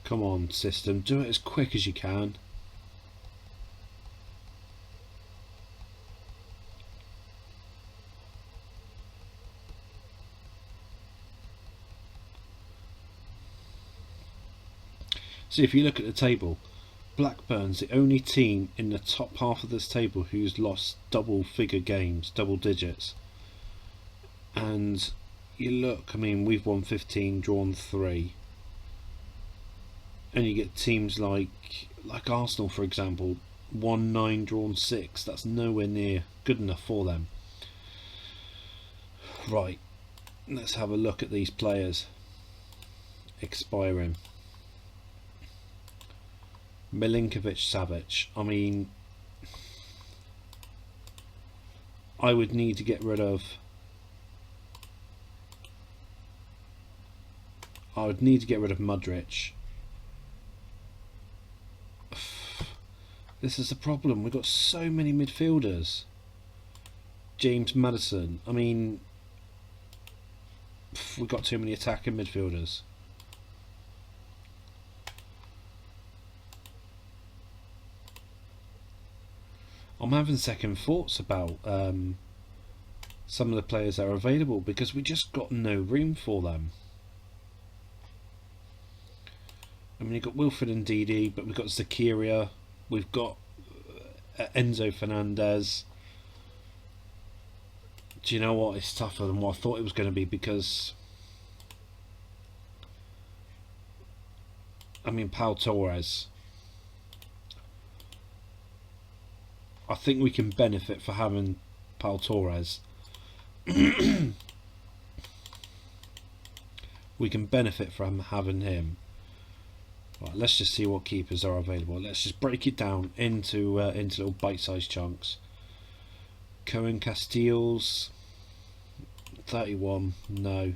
Come on, system, do it as quick as you can. See, if you look at the table, Blackburn's the only team in the top half of this table who's lost double-figure games, double digits. And you look, I mean, we've won 15, drawn 3. And you get teams like Arsenal, for example, 1, 9, drawn 6. That's nowhere near good enough for them. Right, let's have a look at these players expiring. Milinkovic-Savic. I mean, I would need to get rid of Mudryk. This is the problem. We've got so many midfielders. James Maddison. I mean, we've got too many attacking midfielders. I'm having second thoughts about some of the players that are available because we just got no room for them. I mean, you've got Wilfred and Ndidi, but we've got Zakaria, we've got Enzo Fernandez. Do you know what? It's tougher than what I thought it was going to be because, I mean, Pau Torres. I think we can benefit for having Pau Torres. We can benefit from having him. Right, let's just see what keepers are available. Let's just break it down into little bite-sized chunks. Cohen Casteels, 31. No,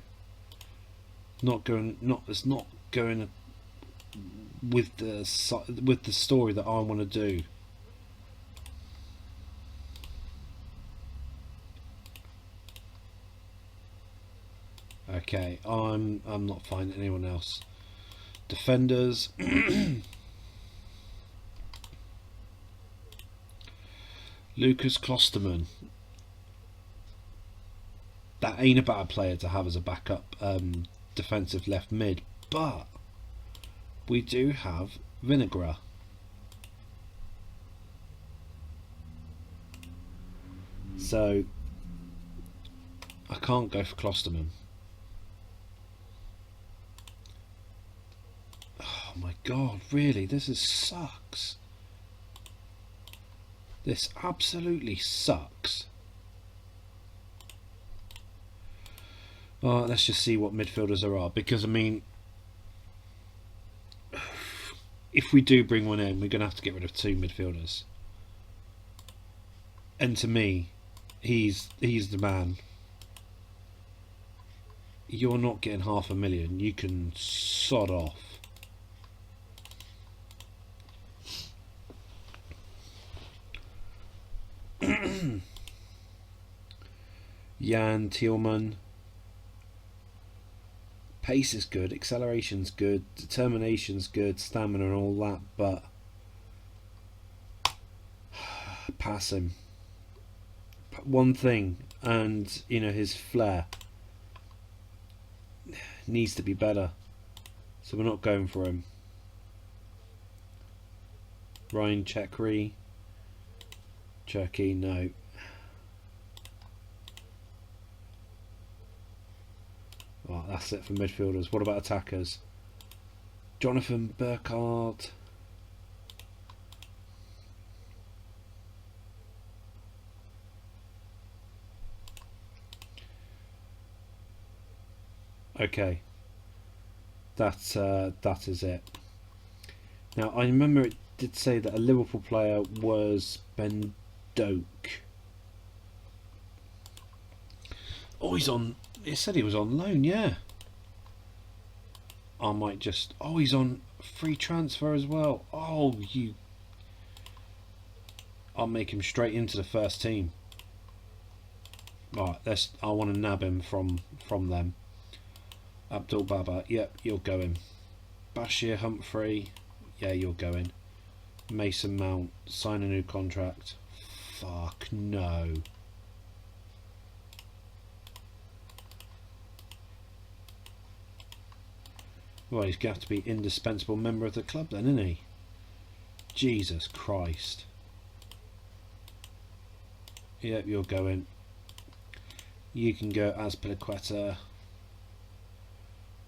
not going. It's not going with the story that I want to do. Okay, I'm not finding anyone else. Defenders. Lucas Klosterman. That ain't a bad player to have as a backup defensive left mid, but we do have Vinegra. So I can't go for Klosterman. Oh my god, really? This sucks. This absolutely sucks. Let's just see what midfielders there are, because I mean, if we do bring one in, we're going to have to get rid of 2 midfielders. And to me, he's the man. You're not getting $500,000. You can sod off. Jan Thielman. Pace is good, acceleration's good, determination's good, stamina and all that, but pass him. One thing, and you know, his flair needs to be better, so we're not going for him. Ryan Chekri. Turkey, no. Right, that's it for midfielders. What about attackers? Jonathan Burkhardt. Okay, that is it. Now I remember it did say that a Liverpool player was Ben Doak. Oh, he's on. It said he was on loan. Yeah. I might just. Oh, he's on free transfer as well. Oh, you. I'll make him straight into the first team. Right, let's. I want to nab him from them. Abdul Baba, yep, you're going. Bashir Humphrey, yeah, you're going. Mason Mount, sign a new contract. Fuck no. Well, he's going to have to be indispensable member of the club then, isn't he? Jesus Christ. Yep, you're going. You can go as Piliqueta.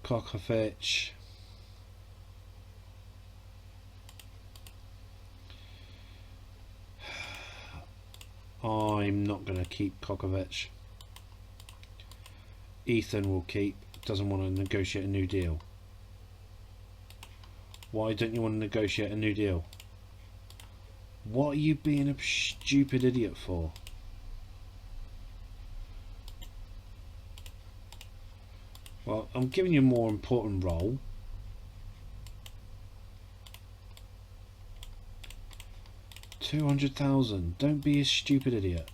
Kokovic. I'm not going to keep Kokovic. Ethan will keep. Doesn't want to negotiate a new deal. Why don't you want to negotiate a new deal? What are you being a stupid idiot for? Well, I'm giving you a more important role. $200,000. Don't be a stupid idiot.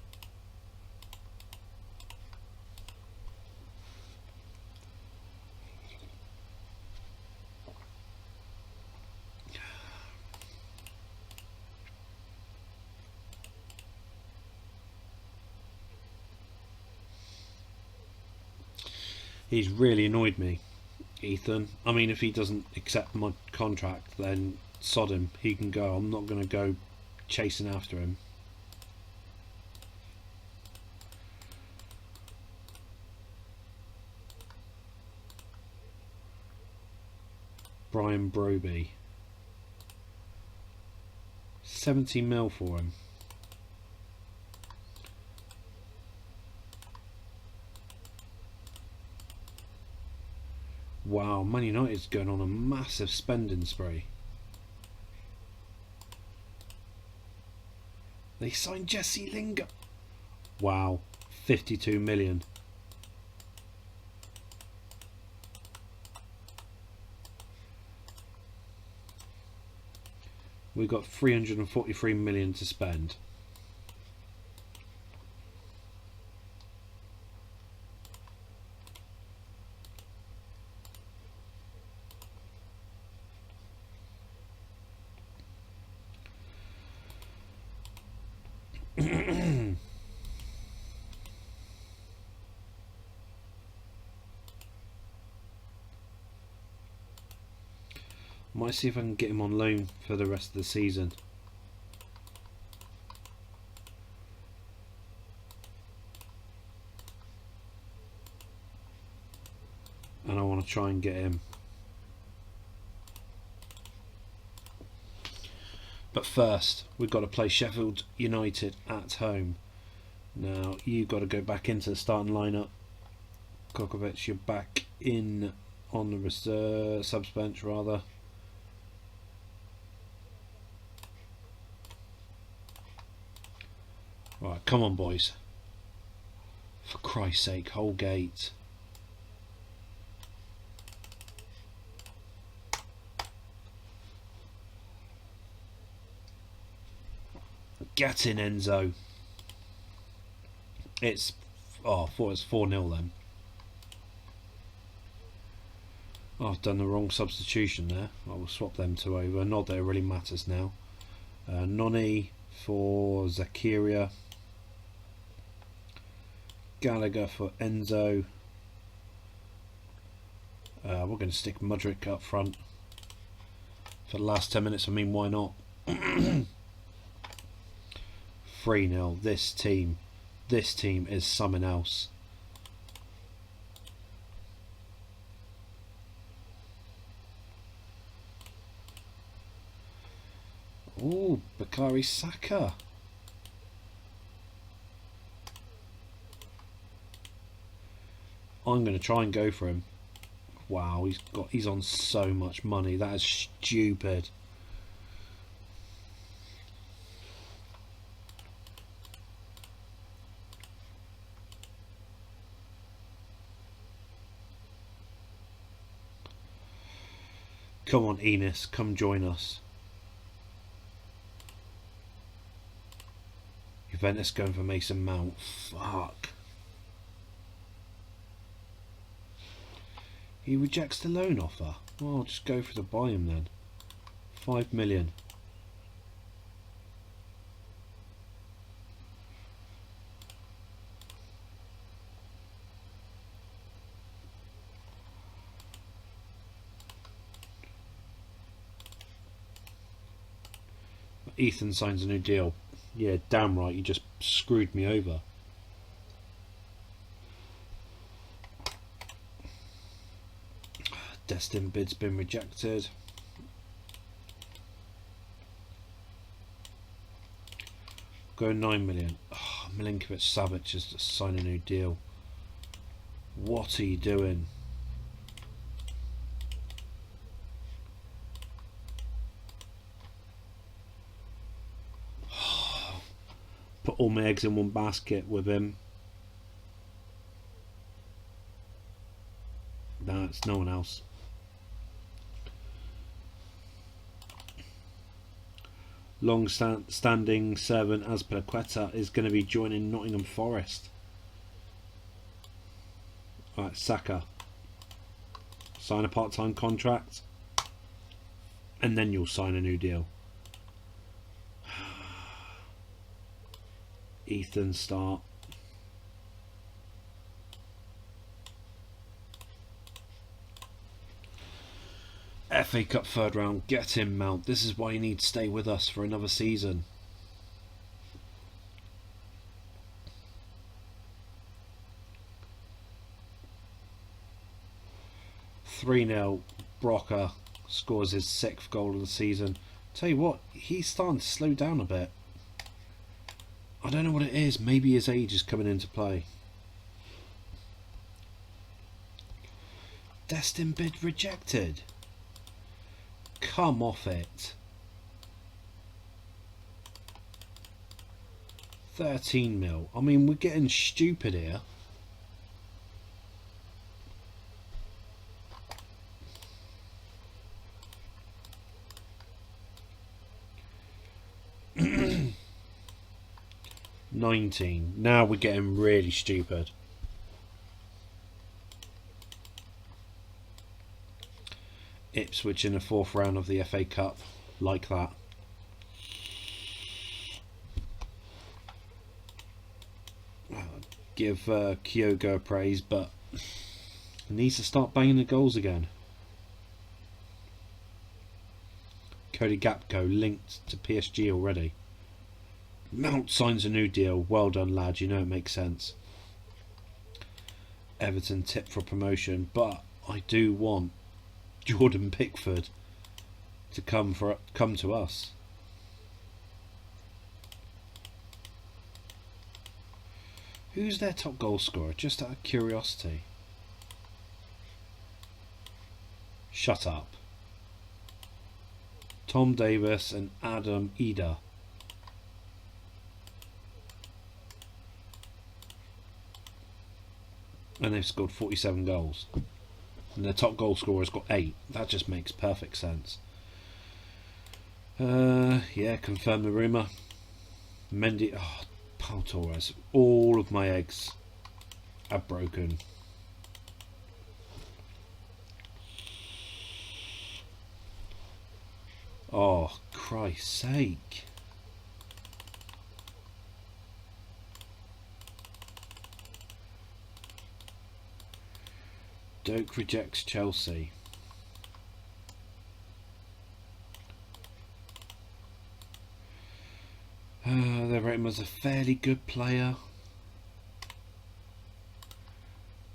He's really annoyed me, Ethan. I mean, if he doesn't accept my contract, then sod him. He can go. I'm not going to go chasing after him. Brian Broby. 70 mil for him. Wow, Man United's going on a massive spending spree. They signed Jesse Lingard. Wow, 52 million. We've got 343 million to spend. Might see if I can get him on loan for the rest of the season. And I want to try and get him. But first, we've got to play Sheffield United at home. Now, you've got to go back into the starting lineup. Kokovic, you're back in on the reserve subs bench, rather. Right, come on, boys. For Christ's sake, Holgate. Get in, Enzo. It's... oh, I thought it was 4-0 then. Oh, I've done the wrong substitution there. I will swap them two over. Not that it really matters now. Noni for Zakaria. Gallagher for Enzo. We're going to stick Mudryk up front for the last 10 minutes. I mean, why not? 3-0. This team is something else. Ooh, Bakary Saka. I'm going to try and go for him. Wow, he's on so much money. That is stupid. Come on, Enos, come join us. Juventus going for Mason Mount. Fuck. He rejects the loan offer. Well, I'll just go for the buy him then. 5 million. Ethan signs a new deal. Yeah, damn right, you just screwed me over. Destin bid's been rejected. Go 9 million. Oh, Milinkovic Savic has to sign a new deal. What are you doing? Put all my eggs in one basket with him. No, it's no one else. Long-standing servant Azpilicueta is going to be joining Nottingham Forest. Alright, Saka. Sign a part-time contract. And then you'll sign a new deal. Ethan start. FA Cup third round, get him, Mount. This is why you need to stay with us for another season. (3-0). Brocker scores his 6th goal of the season. Tell you what, he's starting to slow down a bit. I don't know what it is. Maybe his age is coming into play. Destin bid rejected. Come off it. 13 mil. I mean, we're getting stupid here. $19. Now we're getting really stupid. Ipswich in the 4th round of the FA Cup, like that. Give Kyogo a praise, but he needs to start banging the goals again. Cody Gakpo linked to PSG already. Mount signs a new deal. Well done, lad. You know it makes sense. Everton tipped for promotion, but I do want Jordan Pickford to come to us. Who's their top goal scorer? Just out of curiosity. Shut up. Tom Davis and Adam Ida. And they've scored 47 goals. And their top goal scorer has got 8. That just makes perfect sense. Yeah, confirm the rumour. Mendy. Oh, Paul Torres. All of my eggs are broken. Oh, Christ's sake. Doak rejects Chelsea. They rate him as a fairly good player.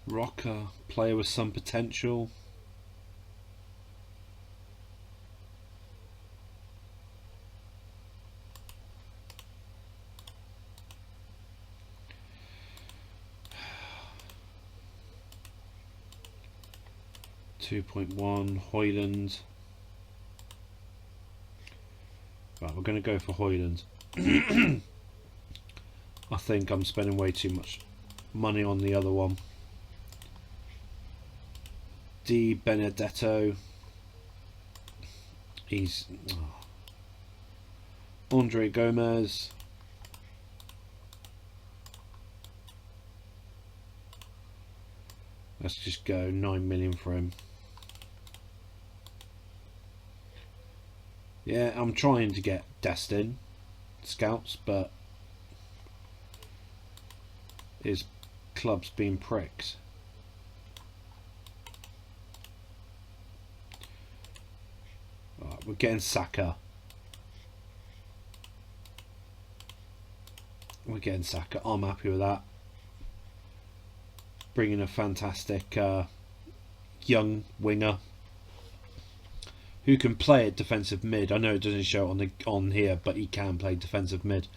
Rocker, player with some potential. .1 Hoyland. Right, we're going to go for Hoyland. I think I'm spending way too much money on the other one. Di Benedetto. He's Andre Gomez. Let's just go 9 million for him. Yeah, I'm trying to get Destin scouts, but his club's been pricks. Right, we're getting Saka. We're getting Saka. I'm happy with that. Bringing a fantastic young winger who can play at defensive mid. I know it doesn't show on here, but he can play defensive mid,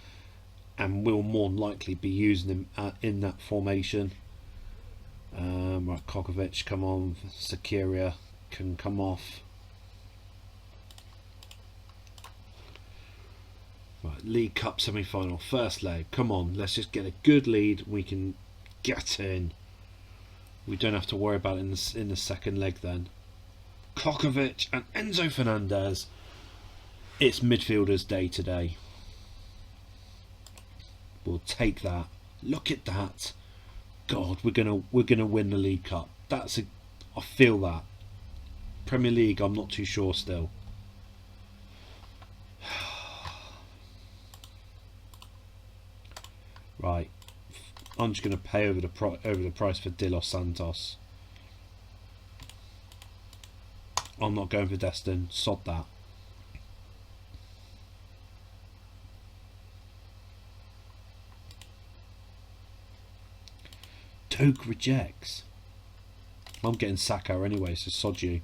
and will more than likely be using him in that formation. Right, Kokovic, come on. Sakiria can come off. Right, League Cup semi-final, first leg. Come on, let's just get a good lead. We can get in. We don't have to worry about it in the second leg then. Kokovic and Enzo Fernandez. It's midfielders' day today. We'll take that. Look at that. God, we're gonna win the League Cup. I feel that. Premier League, I'm not too sure still. Right. I'm just going to pay over the price for De Los Santos. I'm not going for Destin. Sod that. Toke rejects. I'm getting Saka anyway, so sod you.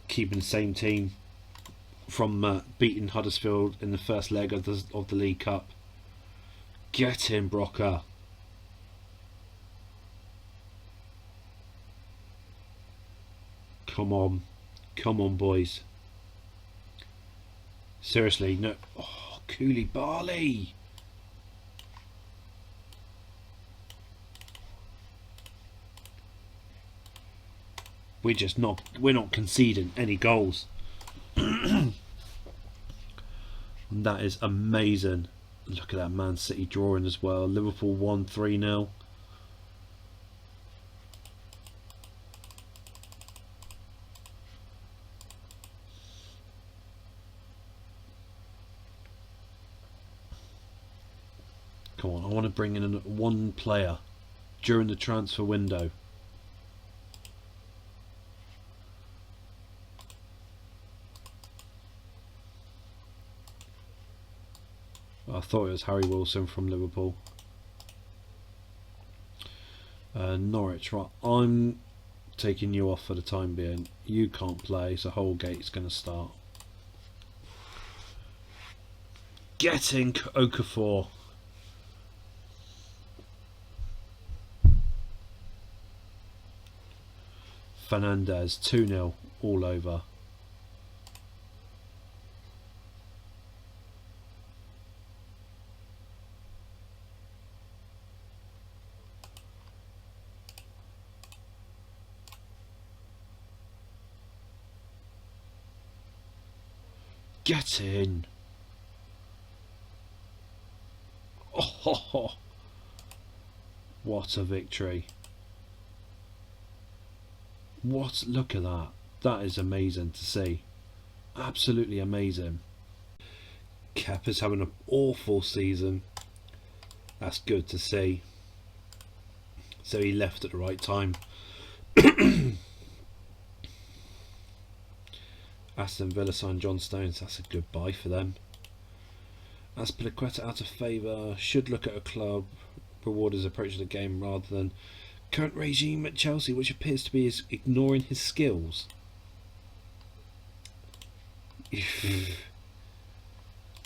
Keeping the same team from beating Huddersfield in the first leg of the League Cup. Get him, Brocker. Come on, boys. Seriously, no. Oh, Koulibaly. We're not conceding any goals. And that is amazing. Look at that Man City drawing as well. Liverpool won 3-0. Come on, I want to bring in one player during the transfer window. I thought it was Harry Wilson from Liverpool. Norwich, right, I'm taking you off for the time being. You can't play, so Holgate's going to start. Getting Okafor. Fernandez, 2-0, all over. Get in. Oh, what a victory. Look at that. That is amazing to see. Absolutely amazing. Kepa's having an awful season. That's good to see. So he left at the right time. Aston Villa signed John Stones. That's a good buy for them. Azpilicueta out of favour. Should look at a club reward his approach to the game rather than current regime at Chelsea, which appears to be ignoring his skills.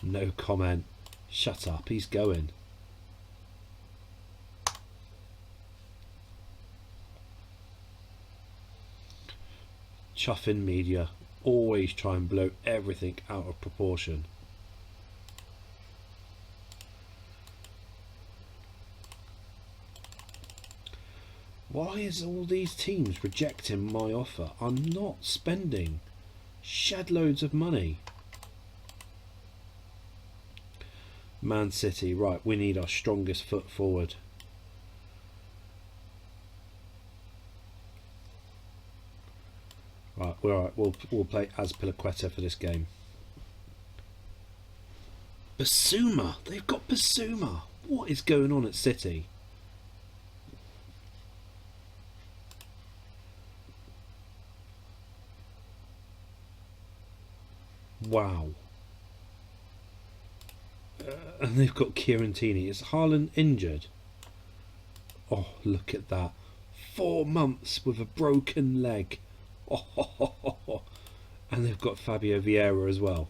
No comment. Shut up, he's going. Chuffing media always try and blow everything out of proportion. Why is all these teams rejecting my offer? I'm not spending shed loads of money. Man City, right, we need our strongest foot forward. Right, we're alright, we'll play Azpilicueta for this game. Basuma! They've got Basuma! What is going on at City? Wow. And they've got Kieran Tierney. Is Haaland injured? Oh, look at that. 4 months with a broken leg. Oh, and they've got Fabio Vieira as well.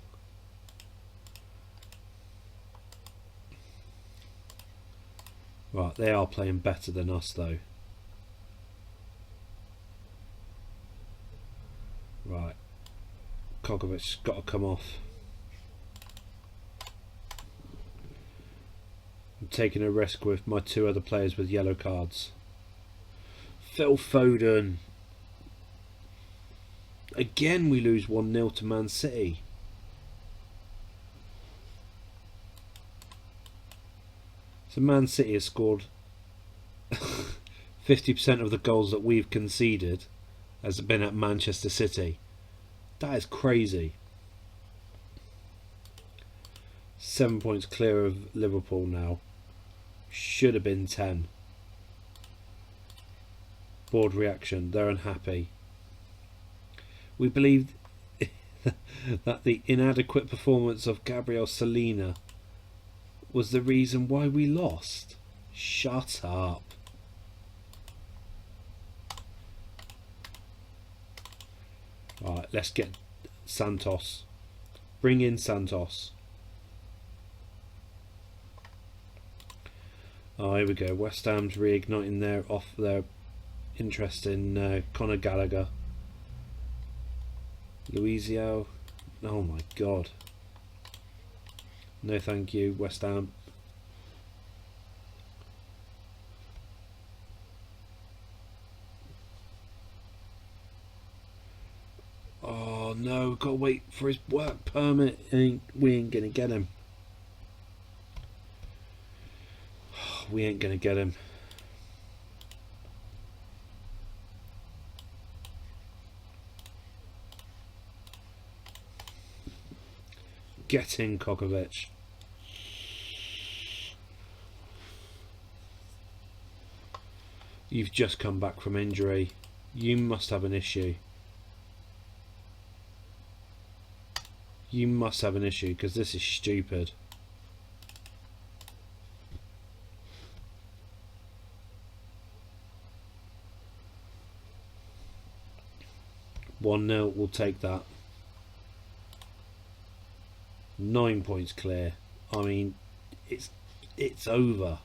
Right, they are playing better than us though. Right. Kogovic's got to come off. I'm taking a risk with my 2 other players with yellow cards. Phil Foden. Again we lose 1-0 to Man City. So Man City has scored 50% of the goals that we've conceded has been at Manchester City. That is crazy. 7 points clear of Liverpool now. Should have been 10. Board reaction. They're unhappy. We believe that the inadequate performance of Gabriel Salina was the reason why we lost. Shut up. Alright, let's get Santos. Bring in Santos. Oh, here we go. West Ham's reigniting their interest in Conor Gallagher. Luizio. Oh my god. No thank you, West Ham. Oh no, we've got to wait for his work permit. We ain't gonna get him. We ain't gonna get him. Get in, Kokovic. You've just come back from injury. You must have an issue. You must have an issue because this is stupid. One 0, we'll take that. 9 points clear. I mean, it's over.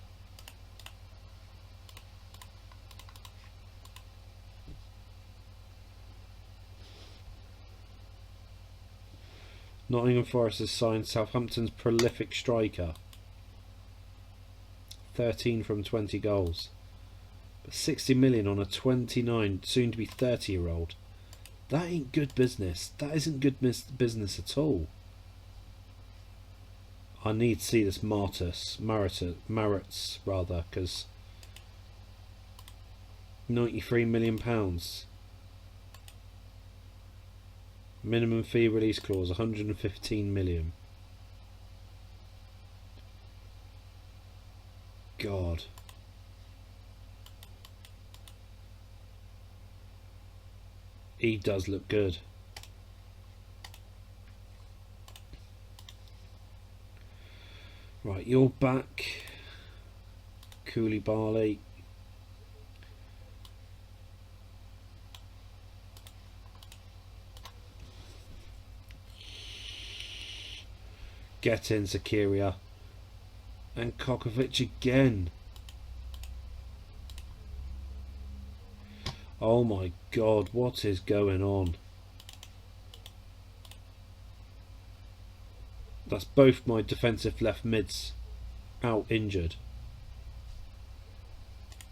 Nottingham Forest has signed Southampton's prolific striker. 13 from 20 goals. But 60 million on a 29, soon to be 30-year-old. That ain't good business. That isn't good business at all. I need to see this Marits, because £93 million. Minimum fee release clause 115 million. God. He does look good. Right, you're back. Koulibaly. Get in, Zakaria. And Kokovic again. Oh my god, what is going on? That's both my defensive left mids out injured.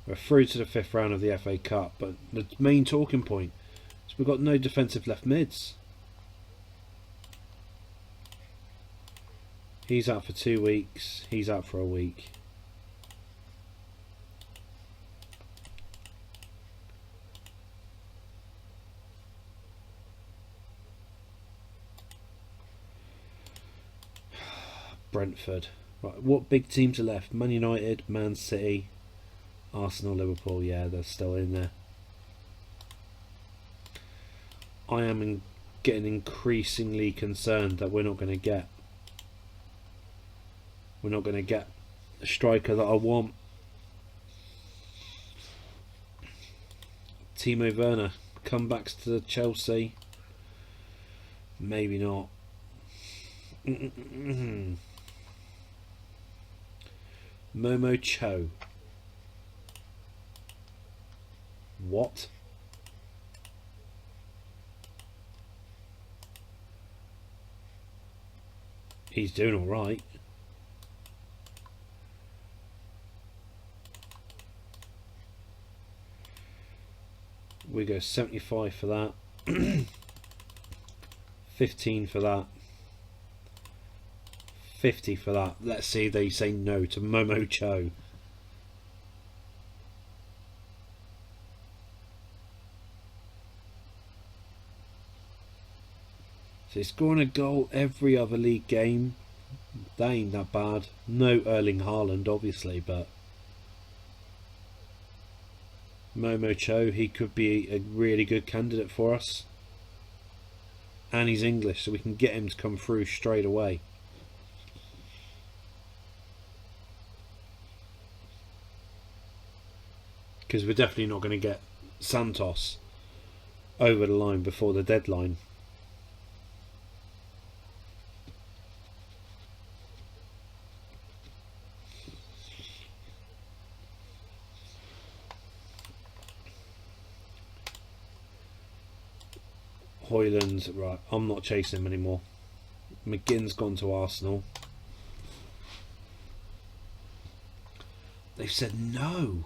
We're through to the 5th round of the FA Cup, but the main talking point is we've got no defensive left mids. He's out for 2 weeks, he's out for a week. Brentford. Right, what big teams are left? Man United, Man City, Arsenal, Liverpool. Yeah, they're still in there. I am getting increasingly concerned that we're not going to get a striker that I want. Timo Werner comebacks to Chelsea. Maybe not. Momo Cho. What? He's doing all right. We go 75 for that. 15 for that. 50 for that. Let's see if they say no to Momo Cho. So he's scoring a goal every other league game. That ain't that bad. No Erling Haaland, obviously, but Momo Cho, he could be a really good candidate for us. And he's English, so we can get him to come through straight away. Because we're definitely not going to get Santos over the line before the deadline. Hoyland, right, I'm not chasing him anymore. McGinn's gone to Arsenal. They've said no.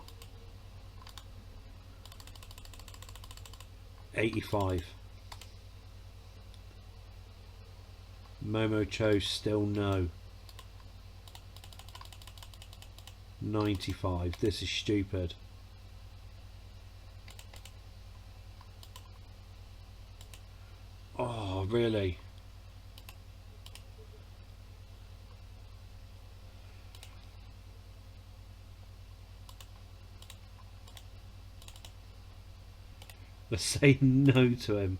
85. Momo Cho still no. 95. This is stupid. Oh, really? They're saying no to him.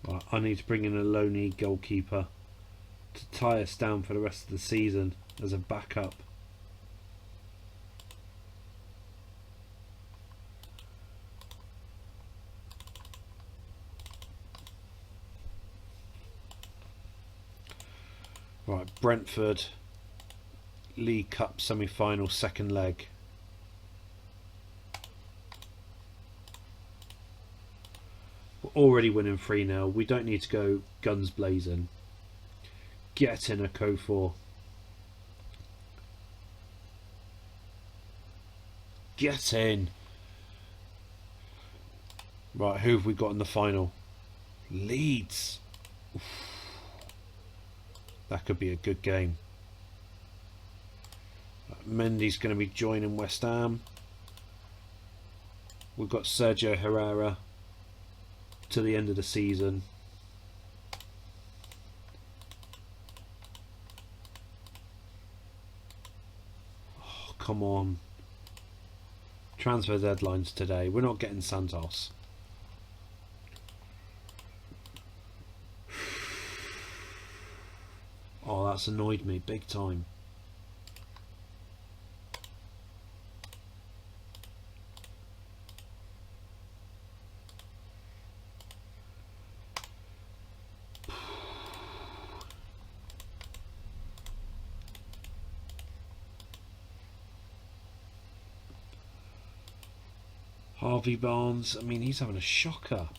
Right, I need to bring in a lonely goalkeeper to tie us down for the rest of the season as a backup. Right, Brentford League Cup semi-final, second leg. We're already winning 3-0. We don't need to go guns blazing. Get in a Kofor. Get in. Right, who have we got in the final? Leeds. Oof. That could be a good game. Mendy's going to be joining West Ham. We've got Sergio Herrera to the end of the season. Oh, come on. Transfer deadlines today. We're not getting Santos. Oh, that's annoyed me big time. Harvey Barnes, I mean, he's having a shocker.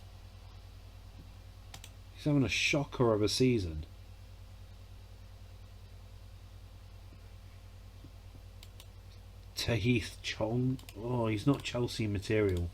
He's having a shocker of a season. Tahith Chong, oh, he's not Chelsea material.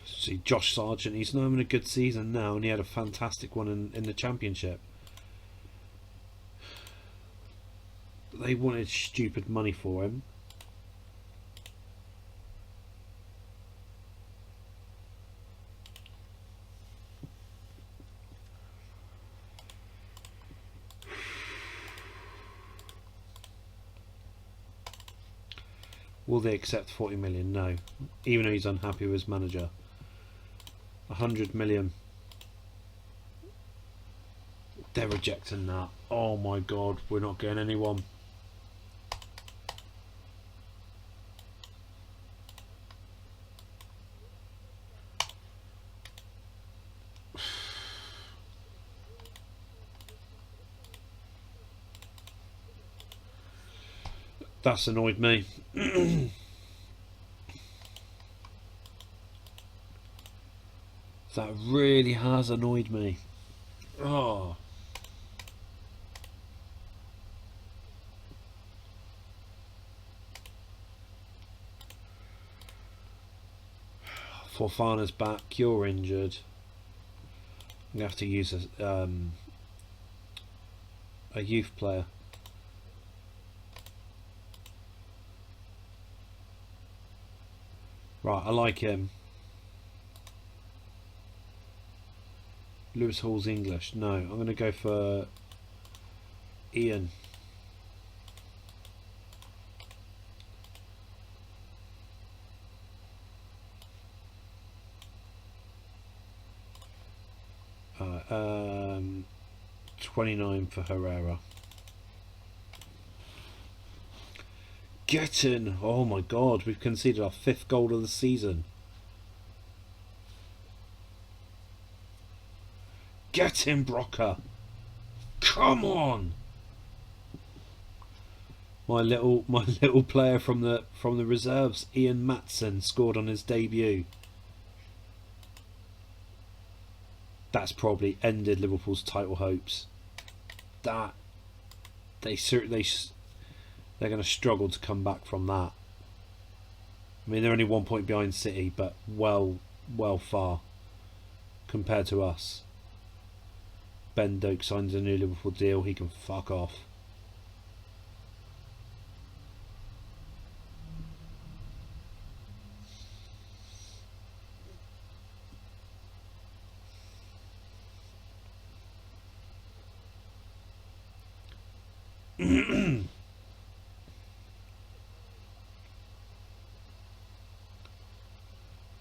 See, Josh Sargent, he's not having a good season now, and he had a fantastic one in the Championship. They wanted stupid money for him. Will they accept 40 million? No. Even though he's unhappy with his manager. 100 million. They're rejecting that. Oh my god, we're not getting anyone. That's annoyed me. That really has annoyed me. Oh. Fofana's back, you're injured. I'm going to have to use a youth player. Right, I like him. Lewis Hall's English. No, I'm going to go for Ian. Uh, 29 for Herrera. Get in! Oh my god, we've conceded our 5th goal of the season. Get in, Brocker! Come on! My little player from the reserves, Ian Matson, scored on his debut. That's probably ended Liverpool's title hopes. That they're going to struggle to come back from that. I mean, they're only 1 point behind City, but well far compared to us. Ben Doak signs a new Liverpool deal. He can fuck off.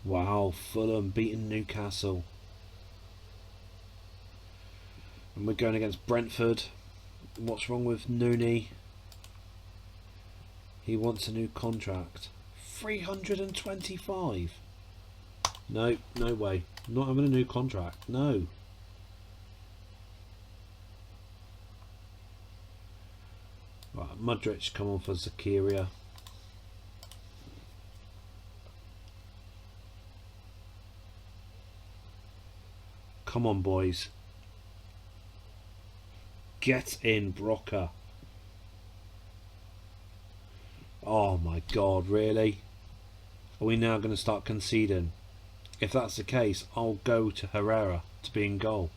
Wow, Fulham beating Newcastle. And we're going against Brentford. What's wrong with Nooney? He wants a new contract. 325. No, no way. I'm not having a new contract. No. Right, Mudrich, come on for Zakaria. Come on, boys. Get in, Brocker. Oh my god, really? Are we now going to start conceding? If that's the case, I'll go to Herrera to be in goal.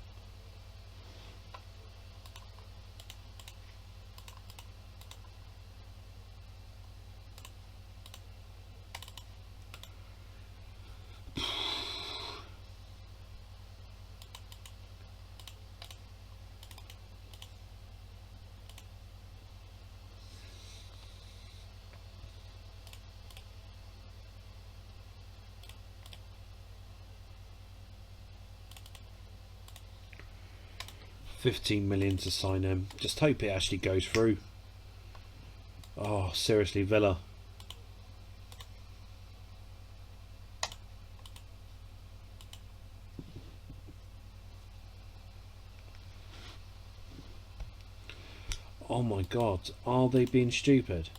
15 million to sign him. Just hope it actually goes through. Oh, seriously, Villa. Oh my god, are they being stupid?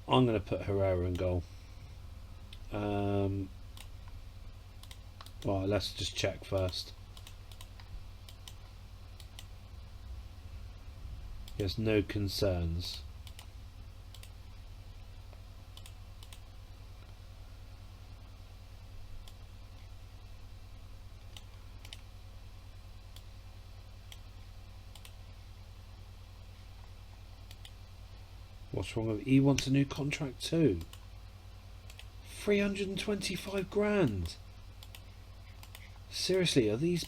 I'm going to put Herrera in goal. Right, let's just check first. There's no concerns. What's wrong with he wants a new contract too? 325 grand. Seriously, are these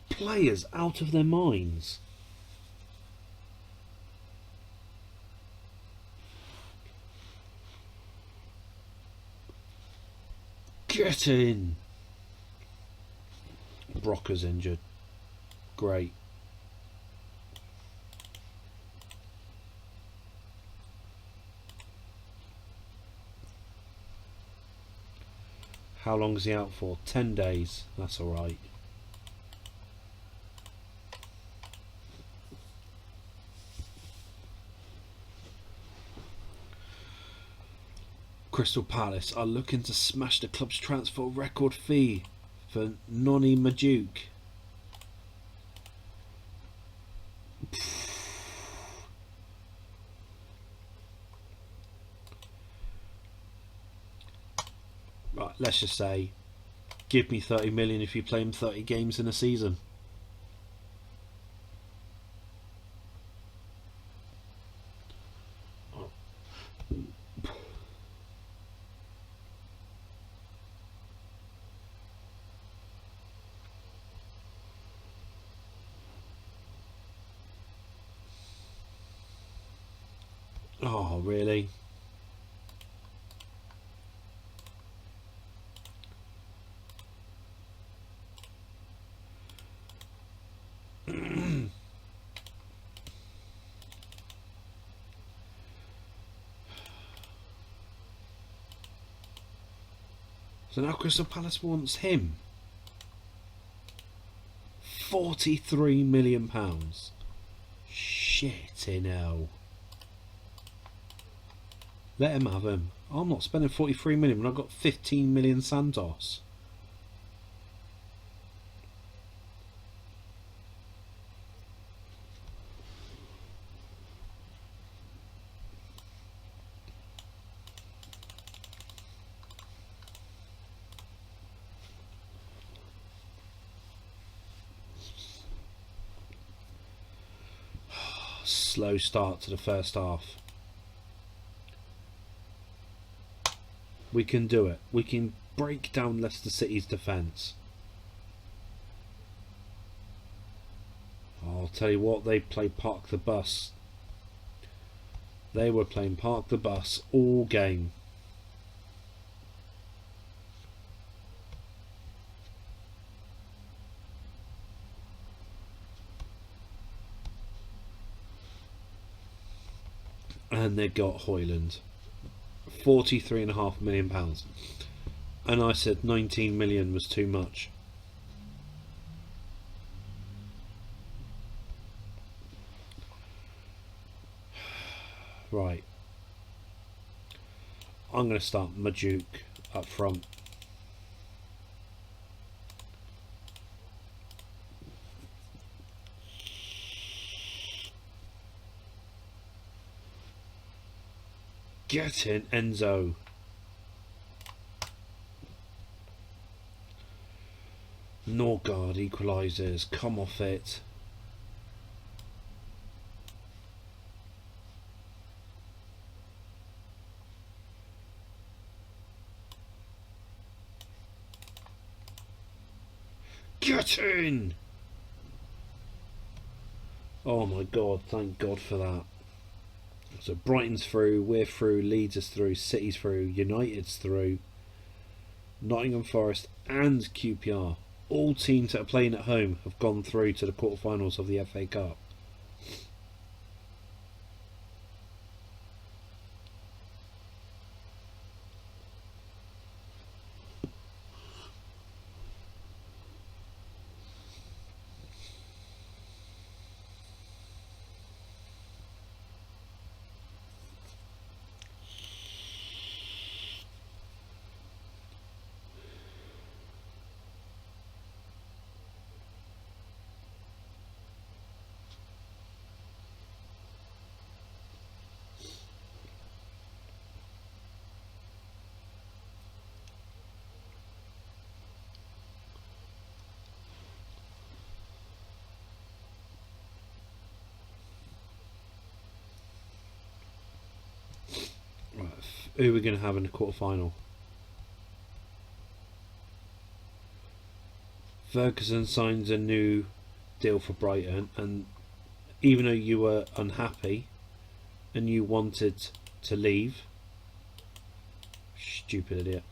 players out of their minds? Get in. Brocker's injured. Great. How long is he out for? 10 days. That's alright. Crystal Palace are looking to smash the club's transfer record fee for Noni Majuk. Right, let's just say, give me 30 million if you play him 30 games in a season. Oh, really? So now Crystal Palace wants him. £43 million. Shit in hell. Let him have him. I'm not spending 43 million when I've got 15 million Santos. Slow start to the first half. We can do it. We can break down Leicester City's defence. I'll tell you what, they played Park the Bus. They were playing Park the Bus all game. And they got Hoyland. £43.5 million. And I said 19 million was too much. Right. I'm going to start Majuk up front. Get in, Enzo. Norgard equalises. Come off it. Get in! Oh my God, thank God for that. So Brighton's through, we're through, Leeds is through, City's through, United's through, Nottingham Forest and QPR. All teams that are playing at home have gone through to the quarterfinals of the FA Cup. Right, who are we going to have in the quarterfinal? Ferguson signs a new deal for Brighton, and even though you were unhappy and you wanted to leave, stupid idiot,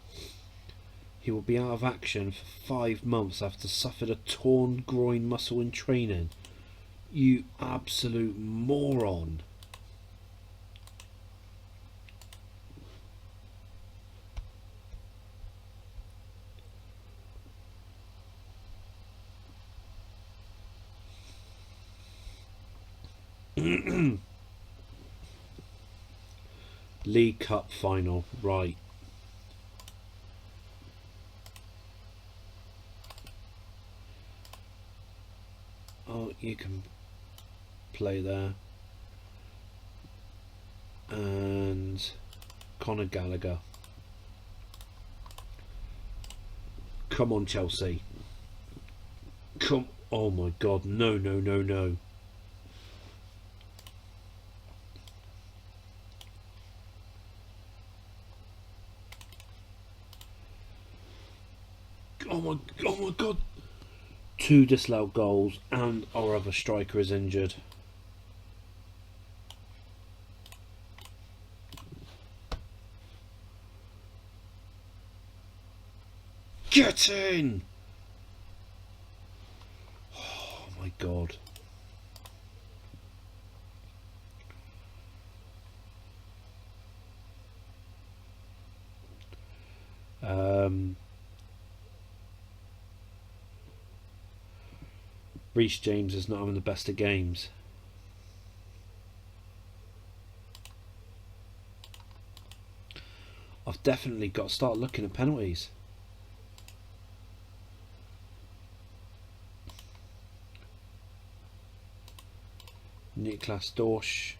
he will be out of action for 5 months after suffered a torn groin muscle in training. You absolute moron. League Cup final, right. Oh, you can play there. And Conor Gallagher. Come on, Chelsea. Come. Oh my God, no, no, no, no. Oh my God. 2 disallowed goals and our other striker is injured. Get in! Oh my God. Reece James is not having the best of games. I've definitely got to start looking at penalties. Niklas Dorsch.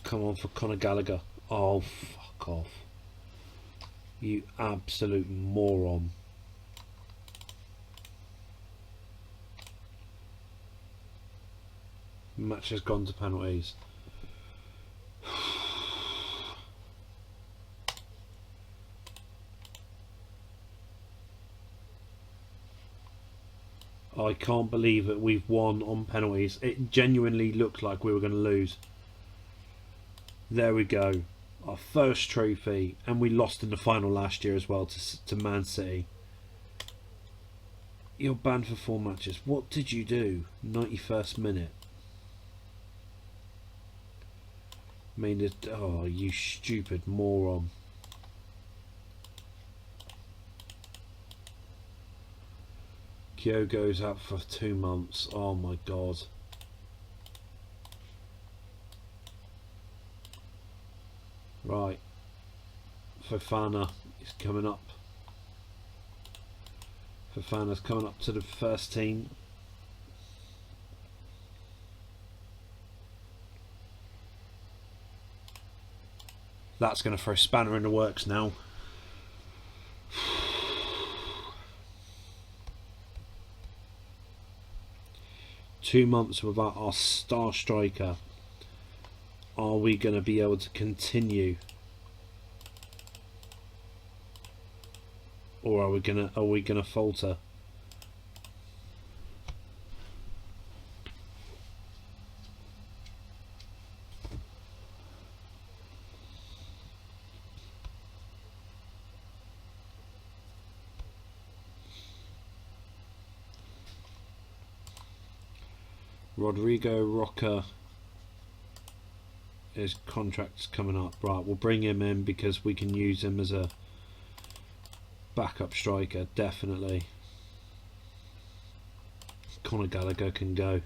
Come on for Conor Gallagher. Oh, fuck off. You absolute moron. Match has gone to penalties. I can't believe that we've won on penalties. It genuinely looked like we were going to lose. There we go. Our first trophy, and we lost in the final last year as well to Man City. You're banned for 4 matches. What did you do? 91st minute. Made it. Oh, you stupid moron. Kyo goes out for 2 months. Oh my God. Right. Fofana is coming up. Fofana's coming up to the first team. That's going to throw spanner in the works now. Two months without our star striker. Are we going to be able to continue? or are we gonna falter? Rodrigo Roca, his contract's coming up. Right, we'll bring him in because we can use him as a backup striker, definitely. Conor Gallagher can go.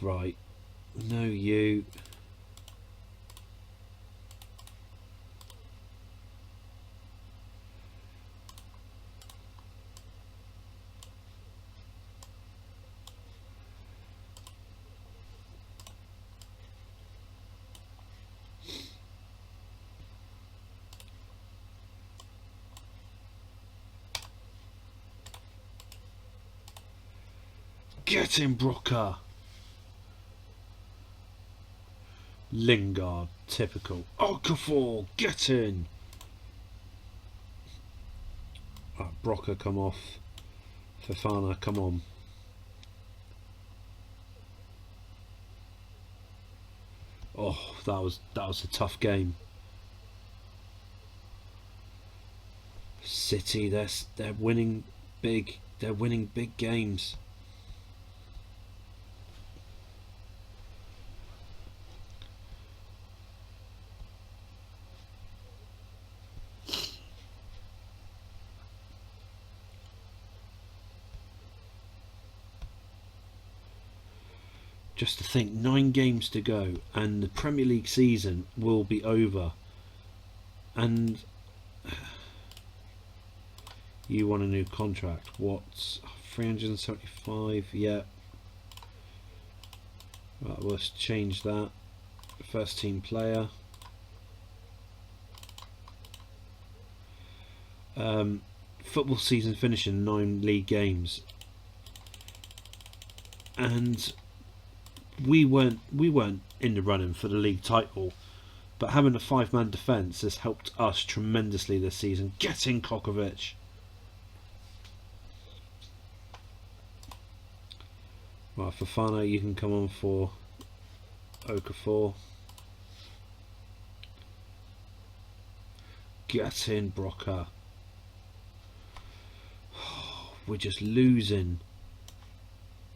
Right, no you. Get him, Broca. Lingard, typical. Okafor, get in. Right, Broca, come off. Fofana, come on. Oh, that was a tough game. City, they're winning big. They're winning big games. Just to think, 9 games to go and the Premier League season will be over. And you want a new contract. What? 375? Yeah. Right, let's change that. First team player. Football season finishing 9 league games. And we weren't in the running for the league title, but having a 5-man defence has helped us tremendously this season. Get in, Kokovic. Right, Fofana, you can come on for Okafor. Get in, Broca. We're just losing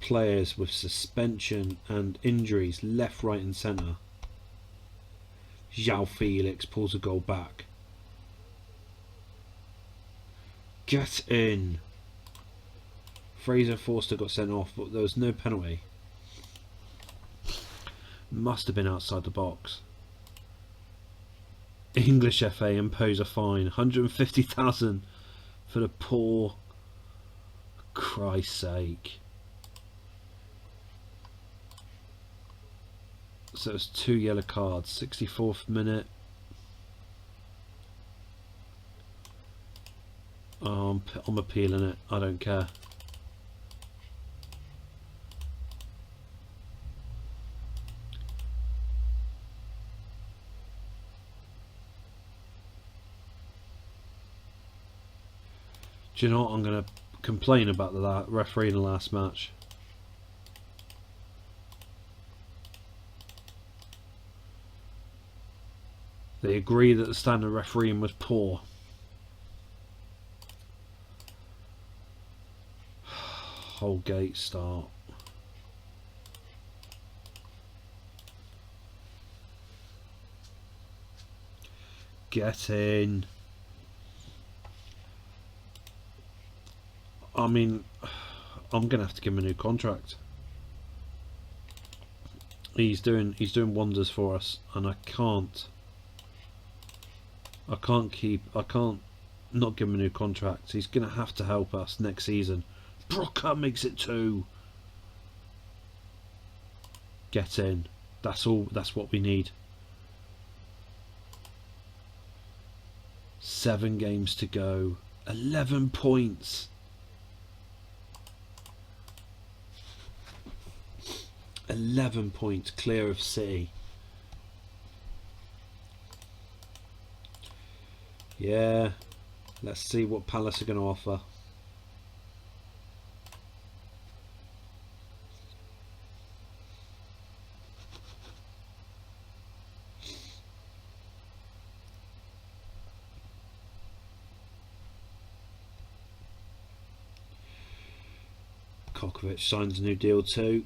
players with suspension and injuries left, right and centre. João Felix pulls a goal back. Get in. Fraser Forster got sent off, but there was no penalty. Must have been outside the box. English FA impose a fine, 150,000 for the poor. Christ's sake. So it's 2 yellow cards. 64th minute. I'm appealing it. I don't care. Do you know what? I'm going to complain about the referee in the last match. They agree that the standard refereeing was poor. Holgate start. Get in. I mean, I'm gonna have to give him a new contract. He's doing wonders for us, and I can't not give him a new contract. He's gonna have to help us next season. Broca makes it 2. Get in. That's all. That's what we need. 7 games to go. 11 points. 11 points clear of City. Yeah, let's see what Palace are going to offer. Kokovic signs a new deal too.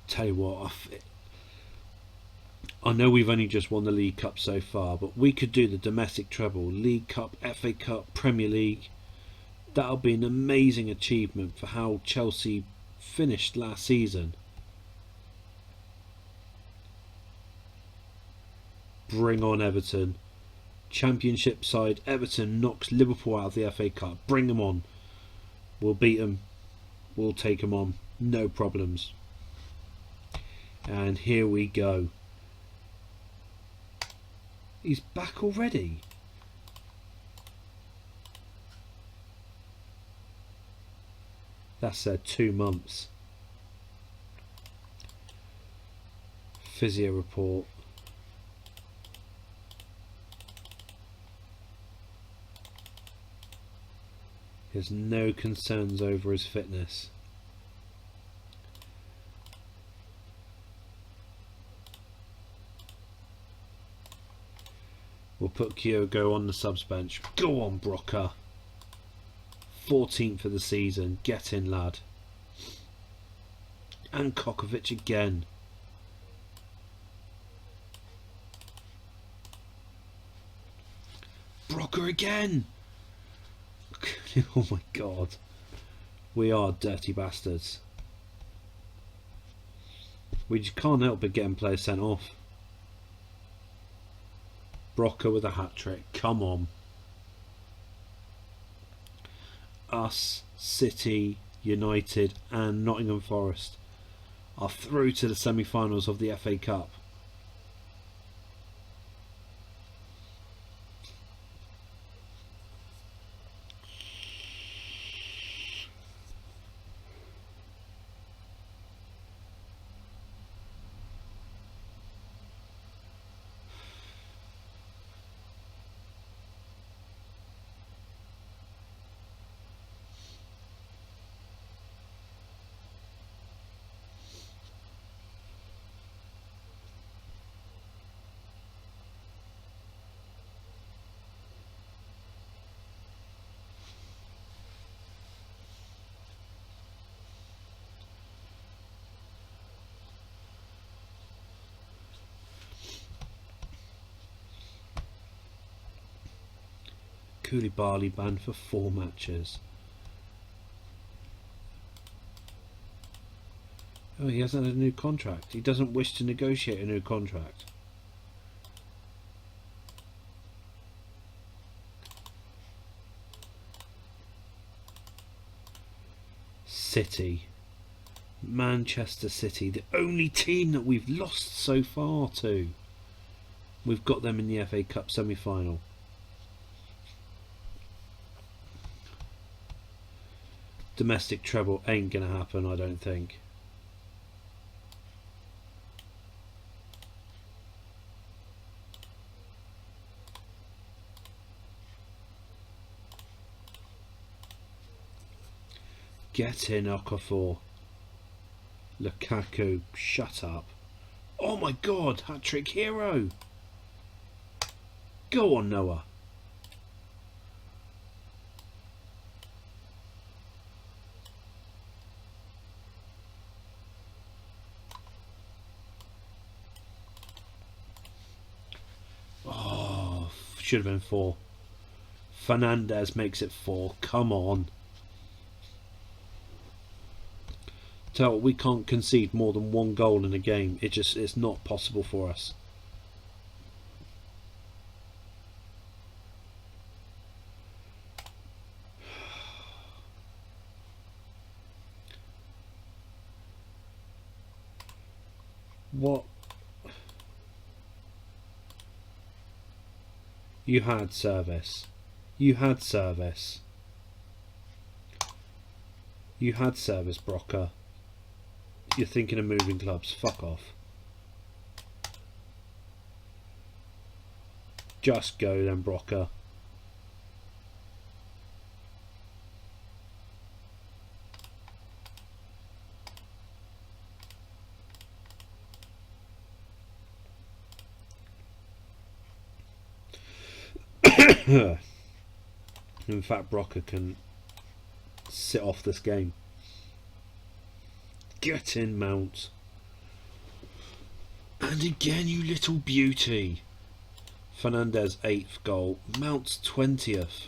Tell you what, I know we've only just won the League Cup so far, but we could do the domestic treble, League Cup, FA Cup, Premier League. That'll be an amazing achievement for how Chelsea finished last season. Bring on Everton. Championship side Everton knocks Liverpool out of the FA Cup. Bring them on. We'll beat them. We'll take them on. No problems. And here we go. He's back already. That said 2 months. Physio report. He has no concerns over his fitness. We'll put Kyogo on the subs bench. Go on, Brocker. 14th for the season. Get in, lad. And Kokovic again. Brocker again. Oh my god. We are dirty bastards. We just can't help but getting players sent off. Brocker with a hat-trick. Come on. Us, City, United and Nottingham Forest are through to the semi-finals of the FA Cup. Koulibaly banned for 4 matches. Oh, he hasn't had a new contract. He doesn't wish to negotiate a new contract. City. Manchester City, the only team that we've lost so far to. We've got them in the FA Cup semi-final. Domestic treble ain't gonna happen, I don't think. Get in, Okafor. Lukaku, shut up. Oh my god, hat-trick hero. Go on, Noah. Oh, should have been 4. Fernandez makes it 4. Come on. Tell, we can't concede more than 1 goal in a game. It's not possible for us. What? You had service. You had service. You had service, Brocker. You're thinking of moving clubs. Fuck off. Just go then, Brocker. In fact, Brocker can sit off this game. Get in, Mount. And again, you little beauty. Fernandez 8th goal. Mount's 20th.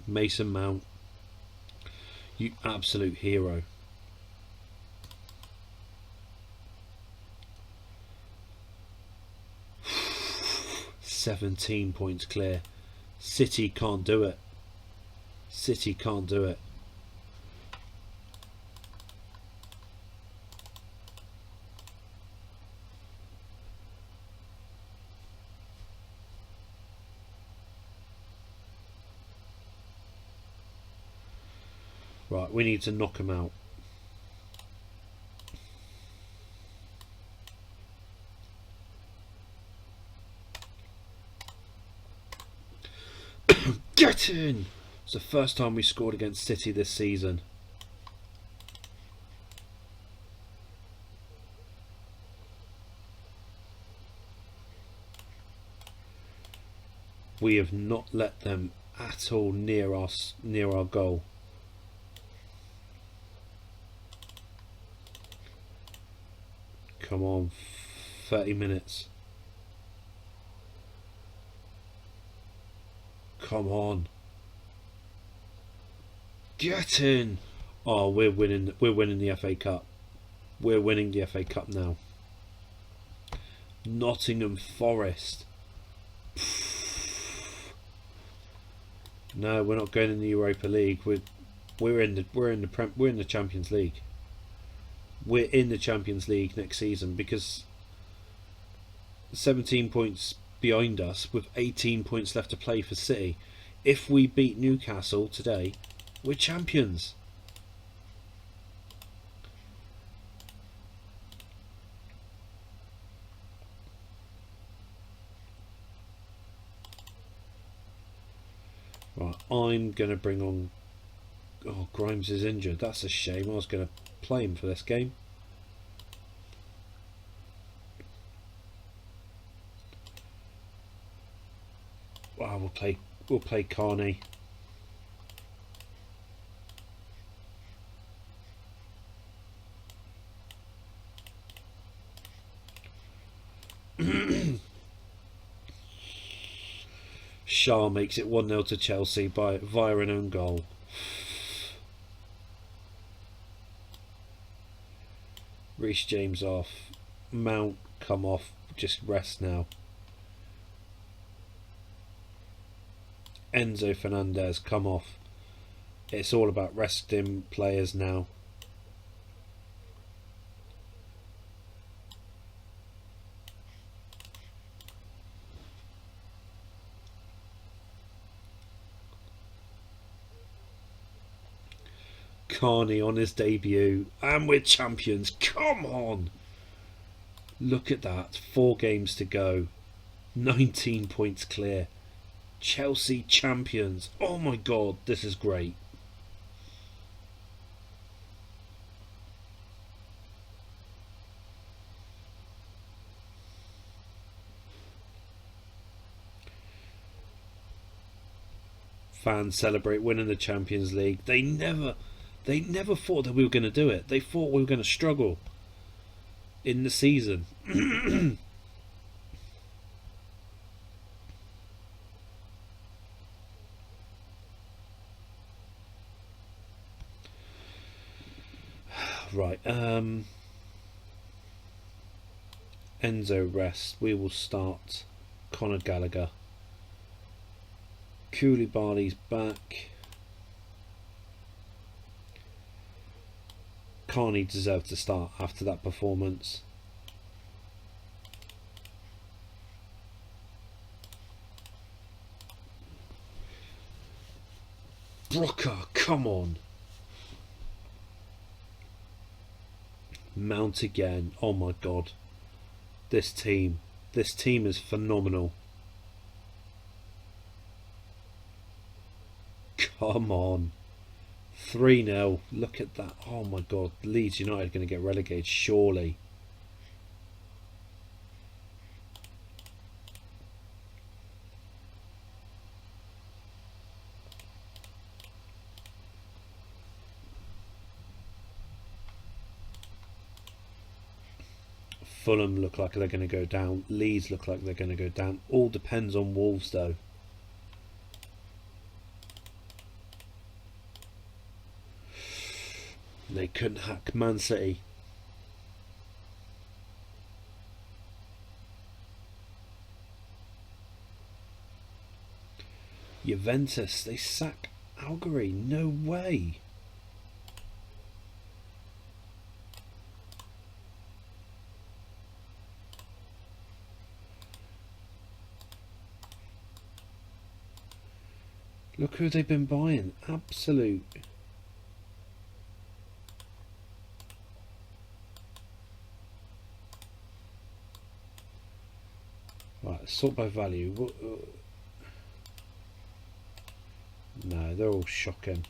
Mason Mount. You absolute hero. £17 points clear. City can't do it. City can't do it. Right, we need to knock him out. Get in! It's the first time we scored against City this season. We have not let them at all near us, near our goal. Come on, 30 minutes. Come on. Get in. Oh, we're winning the FA Cup. We're winning the FA Cup now. Nottingham Forest. No, we're not going in the Europa League. We're in the Champions League. We're in the Champions League next season because 17 points behind us with 18 points left to play for City. If we beat Newcastle today, we're champions. Right, I'm going to bring on... Oh, Grimes is injured. That's a shame. I was going to play him for this game. Wow, we'll play Carney. Shah makes it 1-0 to Chelsea via an own goal. Reece James off. Mount come off. Just rest now. Enzo Fernandez come off. It's all about resting players now. Carney on his debut, and we're champions. Come on, look at that. 4 games to go, 19 points clear. Chelsea champions. Oh my god, this is great. Fans celebrate winning the Champions League. They never thought that we were going to do it. They thought we were going to struggle in the season. Right, Enzo rest. We will start Conor Gallagher. Koulibaly's back. Carney deserved to start after that performance. Brooker, come on. Mount again. Oh my god. This team is phenomenal. Come on. 3-0. Look at that. Oh my god. Leeds United are going to get relegated, surely. Fulham look like they're going to go down. Leeds look like they're going to go down. All depends on Wolves though. They couldn't hack Man City. Juventus, they sack Algeri. No way. Look who they've been buying. Absolute. Right, sort by value. No, they're all shocking.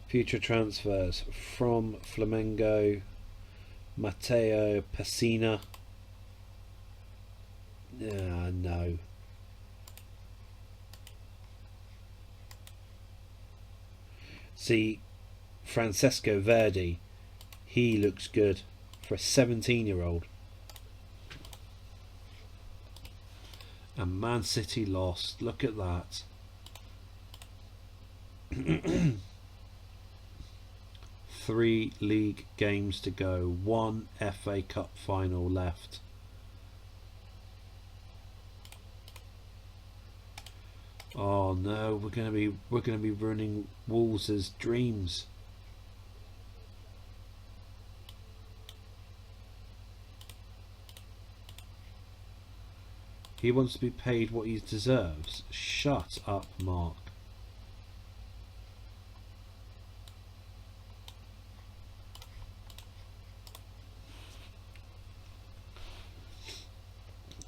Future transfers from Flamengo, Matteo Pessina. No. See, Francesco Verdi, he looks good for a 17-year-old. And Man City lost. Look at that. 3 league games to go. 1 FA Cup final left. Oh no, we're gonna be ruining Wolves' dreams. He wants to be paid what he deserves. Shut up, Mark.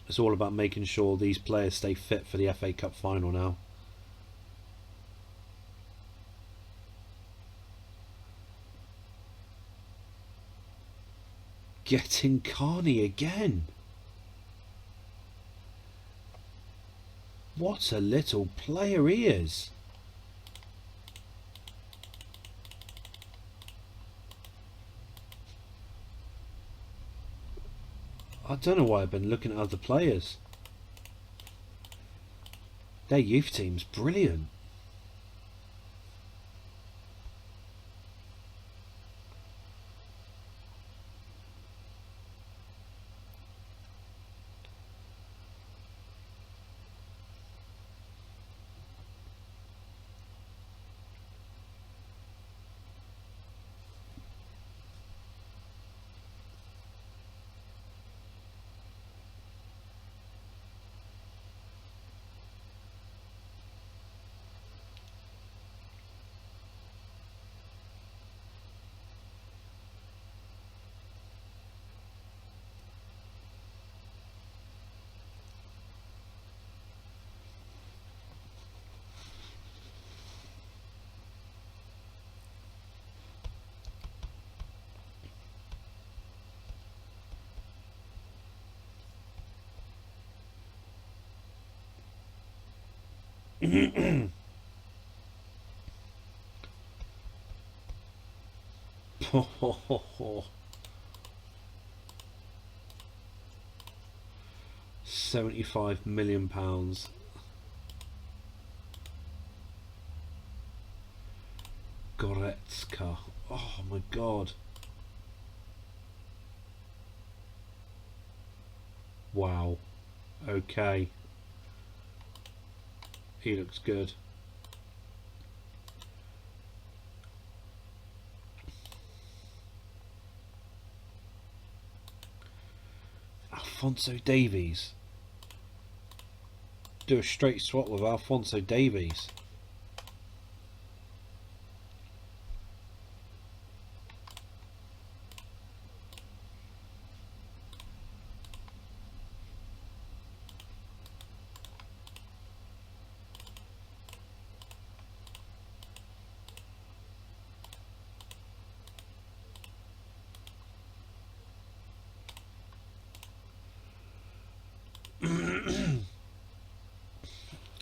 It's all about making sure these players stay fit for the FA Cup final now. Getting Carney again. What a little player he is. I don't know why I've been looking at other players. Their youth team's brilliant. £75 million. Goretzka. Oh my god. Wow. Okay. He looks good. Alphonso Davies. Do a straight swap with Alphonso Davies.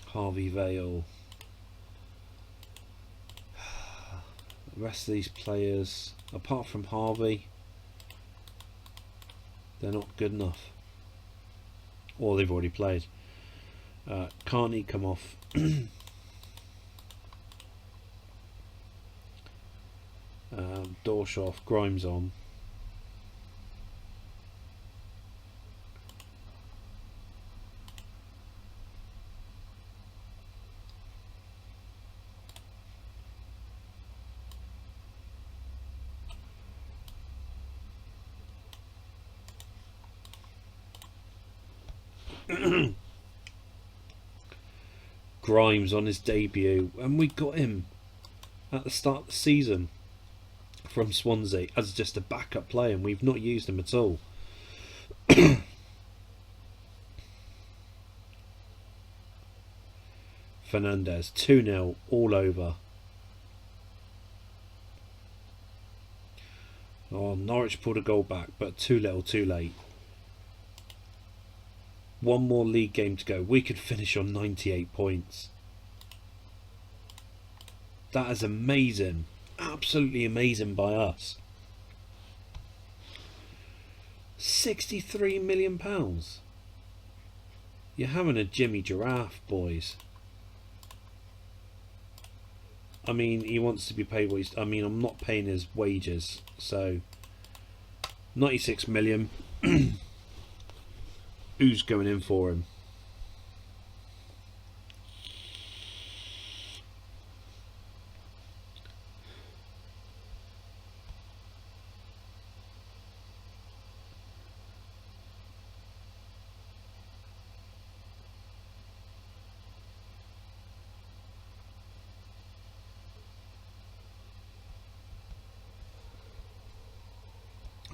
Harvey Vale. The rest of these players, apart from Harvey, they're not good enough. Or they've already played. Carney come off. Dorshoff, Grimes on. Grimes on his debut, and we got him at the start of the season from Swansea as just a backup player, and we've not used him at all. Fernandez, 2-0 all over. Oh, Norwich pulled a goal back, but too little too late. One more league game to go. We could finish on 98 points. That is amazing. Absolutely amazing by us. £63 million. You're having a Jimmy Giraffe, boys. I mean, he wants to be paid what he's... I mean, I'm not paying his wages. So, 96 million. Who's going in for him?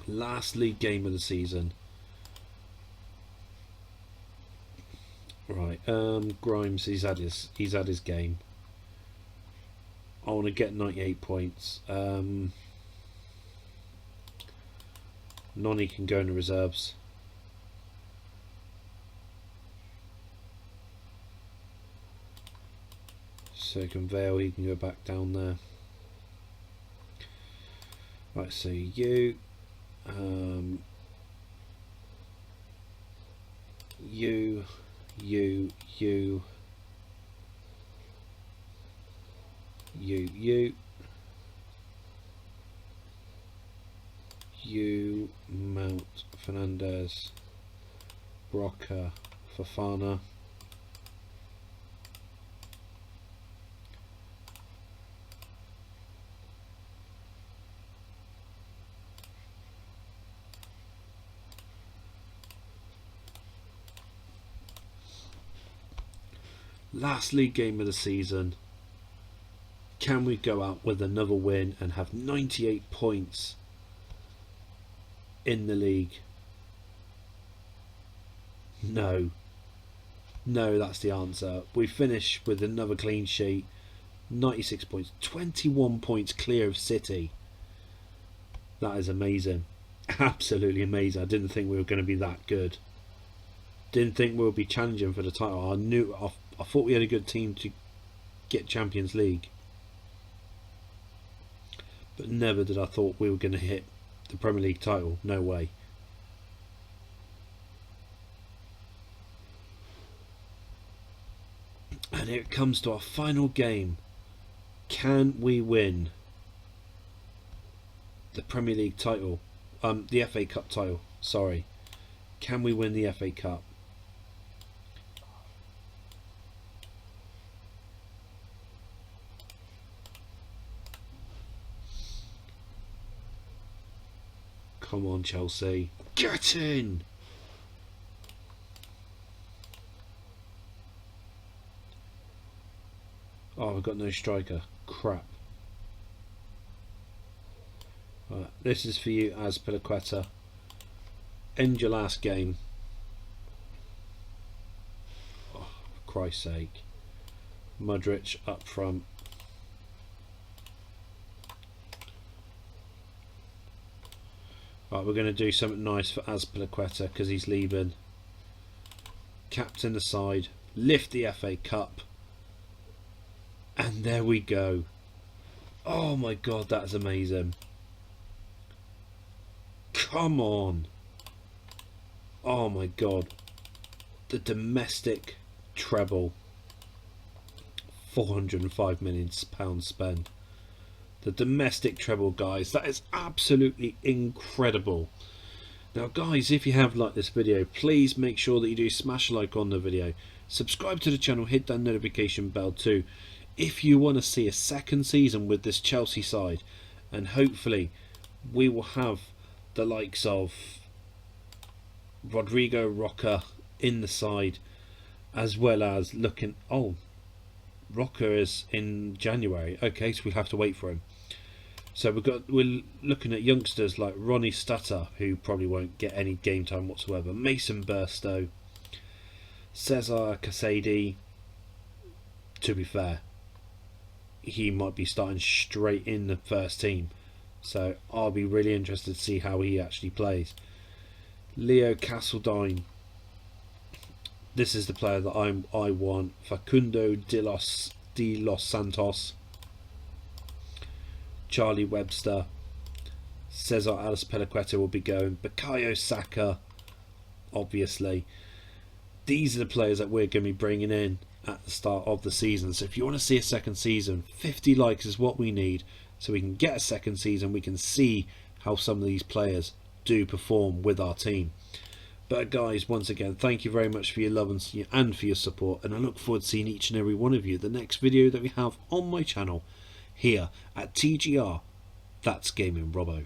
Last league game of the season. Right, Grimes, he's had his game. I want to get 98 points. Noni can go in the reserves. So can Vale, he can go back down there. Right, so you you Mount, Fernandez, Broca, Fofana. Last league game of the season. Can we go out with another win and have 98 points in the league? No. No, that's the answer. We finish with another clean sheet. 96 points. 21 points clear of City. That is amazing. Absolutely amazing. I didn't think we were going to be that good. Didn't think we would be challenging for the title. I thought we had a good team to get Champions League. But never did I thought we were going to hit the Premier League title. No way. And here it comes to our final game. Can we win the Premier League title? The FA Cup title. Sorry. Can we win the FA Cup? Come on, Chelsea. Get in! Oh, we've got no striker. Crap. Right, this is for you, Azpilicueta. End your last game. Oh, for Christ's sake. Modric up front. Right, we're going to do something nice for Azpilicueta because he's leaving. Captain the side. Lift the FA Cup. And there we go. Oh my god, that's amazing. Come on. Oh my god. The domestic treble. £405 million spent. The domestic treble, guys. That is absolutely incredible. Now, guys, if you have liked this video, please make sure that you do smash a like on the video. Subscribe to the channel. Hit that notification bell too. If you want to see a second season with this Chelsea side. And hopefully we will have the likes of Rodrigo Roca in the side. As well as looking... Oh, Roca is in January. Okay, so we'll have to wait for him. So we're looking at youngsters like Ronnie Stutter, who probably won't get any game time whatsoever. Mason Burstow, Cesar Casady. To be fair, he might be starting straight in the first team. So I'll be really interested to see how he actually plays. Leo Castledine. This is the player that I want. Facundo de los Santos. Charlie Webster. Cesar Azpilicueta will be going. Bukayo Saka, obviously. These are the players that we're going to be bringing in at the start of the season. So if you want to see a second season, 50 likes is what we need. So we can get a second season. We can see how some of these players do perform with our team. But guys, once again, thank you very much for your love and for your support. And I look forward to seeing each and every one of you the next video that we have on my channel here at TGR. That's Gaming Robo.